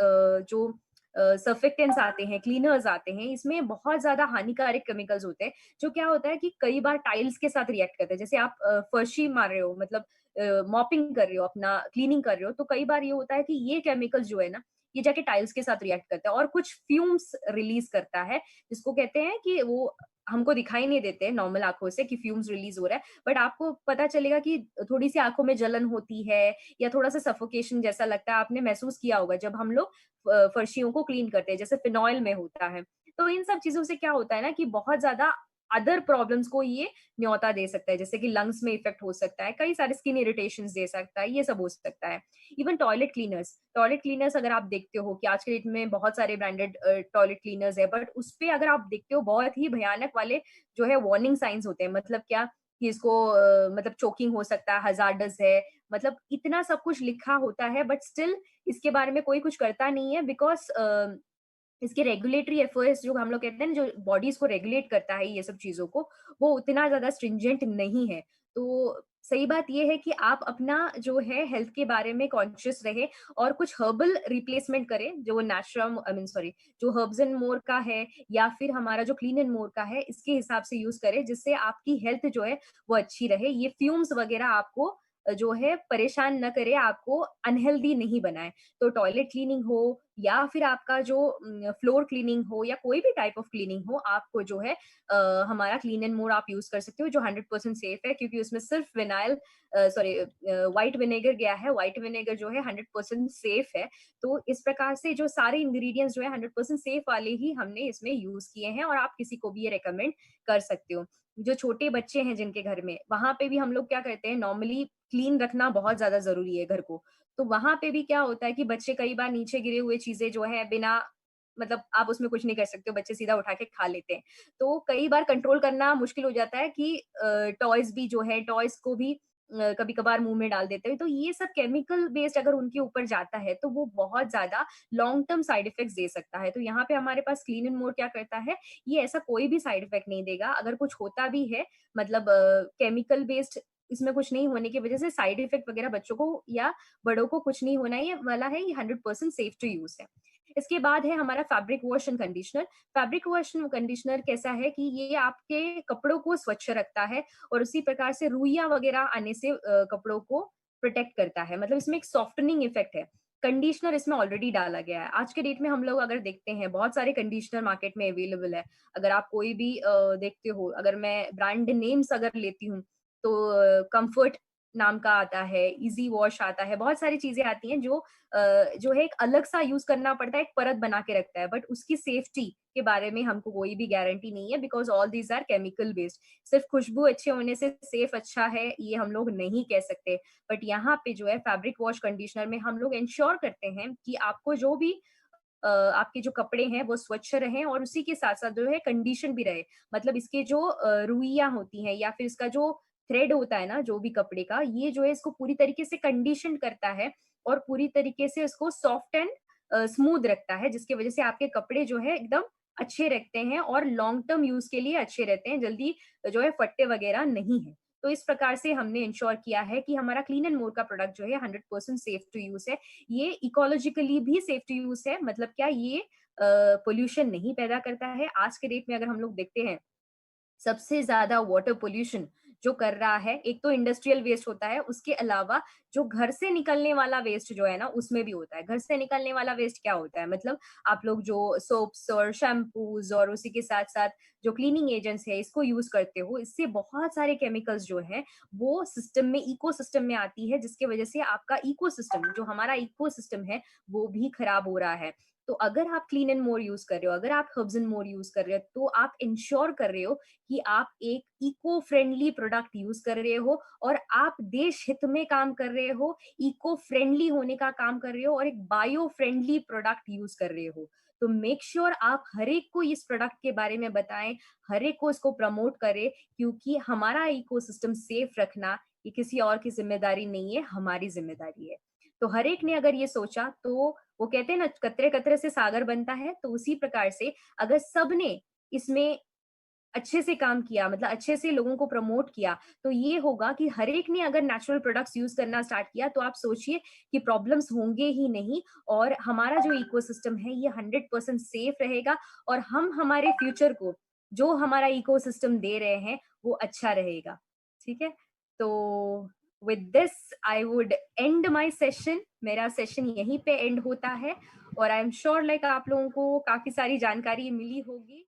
Speaker 1: जो सर्फेक्टेंट्स आते हैं, क्लीनर्स आते हैं, इसमें बहुत ज्यादा हानिकारक केमिकल्स होते हैं जो क्या होता है कि कई बार टाइल्स के साथ रिएक्ट करते हैं। जैसे आप फर्शी मार रहे हो, मतलब मॉपिंग कर रहे हो, अपना क्लीनिंग कर रहे हो, तो कई बार ये होता है कि ये केमिकल्स जो है ना, ये जाके टाइल्स के साथ रिएक्ट करता है और कुछ फ्यूम्स रिलीज करता है, जिसको कहते हैं कि वो हमको दिखाई नहीं देते नॉर्मल आंखों से कि फ्यूम्स रिलीज हो रहा है, बट आपको पता चलेगा कि थोड़ी सी आंखों में जलन होती है या थोड़ा सा सफोकेशन जैसा लगता है। आपने महसूस किया होगा जब हम लोग फर्शियों को क्लीन करते हैं, जैसे फिनॉइल में होता है। तो इन सब चीजों से क्या होता है ना कि बहुत ज्यादा अदर प्रॉब्लम्स को ये न्योता दे सकता है, जैसे कि लंग्स में इफेक्ट हो सकता है, कई सारे स्किन इरिटेशन दे सकता है, ये सब हो सकता है। इवन टॉयलेट क्लीनर्स अगर आप देखते हो कि आज के डेट में बहुत सारे ब्रांडेड टॉयलेट क्लीनर्स है, बट उस पे अगर आप देखते हो बहुत ही भयानक वाले जो है वार्निंग साइंस होते हैं। मतलब क्या कि इसको मतलब चोकिंग हो सकता है, हजार्डस है, मतलब इतना सब कुछ लिखा होता है, बट स्टिल इसके बारे में कोई कुछ करता नहीं है, बिकॉज इसके रेगुलेटरी एफर्ट्स जो हम लोग कहते हैं ना, जो बॉडी इसको रेगुलेट करता है ये सब चीजों को, वो उतना ज्यादा स्ट्रिंजेंट नहीं है। तो सही बात ये है कि आप अपना जो है हेल्थ के बारे में कॉन्शियस रहे और कुछ हर्बल रिप्लेसमेंट करें, जो नेचुरल आई मीन सॉरी जो हर्ब्स एंड मोर का है या फिर हमारा जो क्लीन एंड मोर का है, इसके हिसाब से यूज करें जिससे आपकी हेल्थ जो है वो अच्छी रहे। ये फ्यूम्स वगैरह आपको जो है परेशान न करे, आपको अनहेल्दी नहीं बनाए। तो टॉयलेट क्लीनिंग हो या फिर आपका जो फ्लोर क्लीनिंग हो या कोई भी टाइप ऑफ क्लीनिंग हो, आपको जो है हमारा क्लीन एंड मोर आप यूज कर सकते हो, जो 100% सेफ है क्योंकि उसमें सिर्फ विनाइल सॉरी व्हाइट विनेगर गया है। व्हाइट विनेगर जो है 100% सेफ है। तो इस प्रकार से जो सारे इंग्रेडिएंट्स जो है 100% सेफ वाले ही हमने इसमें यूज किए हैं और आप किसी को भी ये रेकमेंड कर सकते हो। जो छोटे बच्चे हैं जिनके घर में, वहां पे भी हम लोग क्या करते हैं, नॉर्मली क्लीन रखना बहुत ज्यादा जरूरी है घर को। तो वहां पे भी क्या होता है कि बच्चे कई बार नीचे गिरे हुए चीजें जो है बिना, मतलब आप उसमें कुछ नहीं कर सकते हो, बच्चे सीधा उठा के खा लेते हैं। तो कई बार कंट्रोल करना मुश्किल हो जाता है कि टॉयज भी जो है, टॉयज को भी कभी कभार मुंह में डाल देते हैं। तो ये सब केमिकल बेस्ड अगर उनके ऊपर जाता है तो वो बहुत ज्यादा लॉन्ग टर्म साइड इफेक्ट्स दे सकता है। तो यहाँ पे हमारे पास क्लीन एंड मोर क्या करता है, ये ऐसा कोई भी साइड इफेक्ट नहीं देगा। अगर कुछ होता भी है, मतलब केमिकल बेस्ड इसमें कुछ नहीं होने की वजह से साइड इफेक्ट वगैरह बच्चों को या बड़ों को कुछ नहीं होना ये वाला है। ये 100% सेफ टू यूज है। इसके बाद है हमारा fabric wash and conditioner. Fabric wash and conditioner कैसा है कि ये आपके कपड़ों को स्वच्छ रखता है और उसी प्रकार से रुइयां वगैरह आने से कपड़ों को प्रोटेक्ट करता है। मतलब इसमें एक सॉफ्टनिंग इफेक्ट है। कंडीशनर इसमें ऑलरेडी डाला गया है। आज के डेट में हम लोग अगर देखते हैं, बहुत सारे कंडीशनर मार्केट में अवेलेबल है। अगर आप कोई भी देखते हो, अगर मैं ब्रांड नेम्स अगर लेती हूँ तो कंफर्ट नाम का आता है, इजी वॉश आता है, बहुत सारी चीजें आती हैं जो है एक अलग सा यूज करना पड़ता है, एक परत बना के रखता है, बट उसकी सेफ्टी के बारे में हमको कोई भी गारंटी नहीं है, because all these are chemical based. सिर्फ खुशबू अच्छे होने से सेफ अच्छा है ये हम लोग नहीं कह सकते। बट यहाँ पे जो है फैब्रिक वॉश कंडीशनर में हम लोग इंश्योर करते हैं कि आपको जो भी आपके जो कपड़े हैं वो स्वच्छ रहें और उसी के साथ साथ जो है कंडीशन भी रहे। मतलब इसके जो रुइयां होती हैं या फिर इसका जो थ्रेड होता है ना जो भी कपड़े का, ये जो है इसको पूरी तरीके से कंडीशन करता है और पूरी तरीके से इसको सॉफ्ट एंड स्मूथ रखता है, जिसकी वजह से आपके कपड़े जो है एकदम अच्छे रखते हैं और लॉन्ग टर्म यूज के लिए अच्छे रहते हैं, जल्दी जो है फट्टे वगैरह नहीं है। तो इस प्रकार से हमने इंश्योर किया है कि हमारा क्लीन एंड मोर का प्रोडक्ट जो है 100% सेफ टू यूज है। ये इकोलॉजिकली भी सेफ टू यूज है, मतलब क्या ये पोल्यूशन नहीं पैदा करता है। आज के डेट में अगर हम लोग देखते हैं, सबसे ज्यादा वाटर पोल्यूशन जो कर रहा है, एक तो इंडस्ट्रियल वेस्ट होता है, उसके अलावा जो घर से निकलने वाला वेस्ट जो है ना उसमें भी होता है। घर से निकलने वाला वेस्ट क्या होता है, मतलब आप लोग जो सोप्स और शैम्पूज और उसी के साथ साथ जो क्लीनिंग एजेंट्स है इसको यूज करते हो, इससे बहुत सारे केमिकल्स जो है वो सिस्टम में, इको सिस्टम में आती है, जिसकी वजह से आपका इको सिस्टम, जो हमारा इको सिस्टम है, वो भी खराब हो रहा है। तो अगर आप क्लीन एंड मोर यूज कर रहे हो, अगर आप हर्ब्स एंड मोर यूज कर रहे हो, तो आप इंश्योर कर रहे हो कि आप एक इको फ्रेंडली प्रोडक्ट यूज कर रहे हो और आप देश हित में काम कर रहे हो, इको फ्रेंडली होने का काम कर रहे हो और एक बायो फ्रेंडली प्रोडक्ट यूज कर रहे हो। तो मेक श्योर आप हर एक को इस प्रोडक्ट के बारे में बताएं, हर एक को इसको प्रमोट करें, क्योंकि हमारा इकोसिस्टम सेफ रखना ये किसी और की जिम्मेदारी नहीं है, हमारी जिम्मेदारी है। तो हर एक ने अगर ये सोचा, तो वो कहते हैं ना कतरे कतरे से सागर बनता है, तो उसी प्रकार से अगर सबने इसमें अच्छे से काम किया, मतलब अच्छे से लोगों को प्रमोट किया, तो ये होगा कि हर एक ने अगर नेचुरल प्रोडक्ट्स यूज करना स्टार्ट किया, तो आप सोचिए कि प्रॉब्लम्स होंगे ही नहीं और हमारा जो इकोसिस्टम है ये 100% सेफ रहेगा और हम हमारे फ्यूचर को जो हमारा इकोसिस्टम दे रहे हैं वो अच्छा रहेगा। ठीक है, तो with this I would and my session. मेरा सेशन यहीं पे एंड होता है और आई एम श्योर लाइक आप लोगों को काफी सारी जानकारी मिली होगी।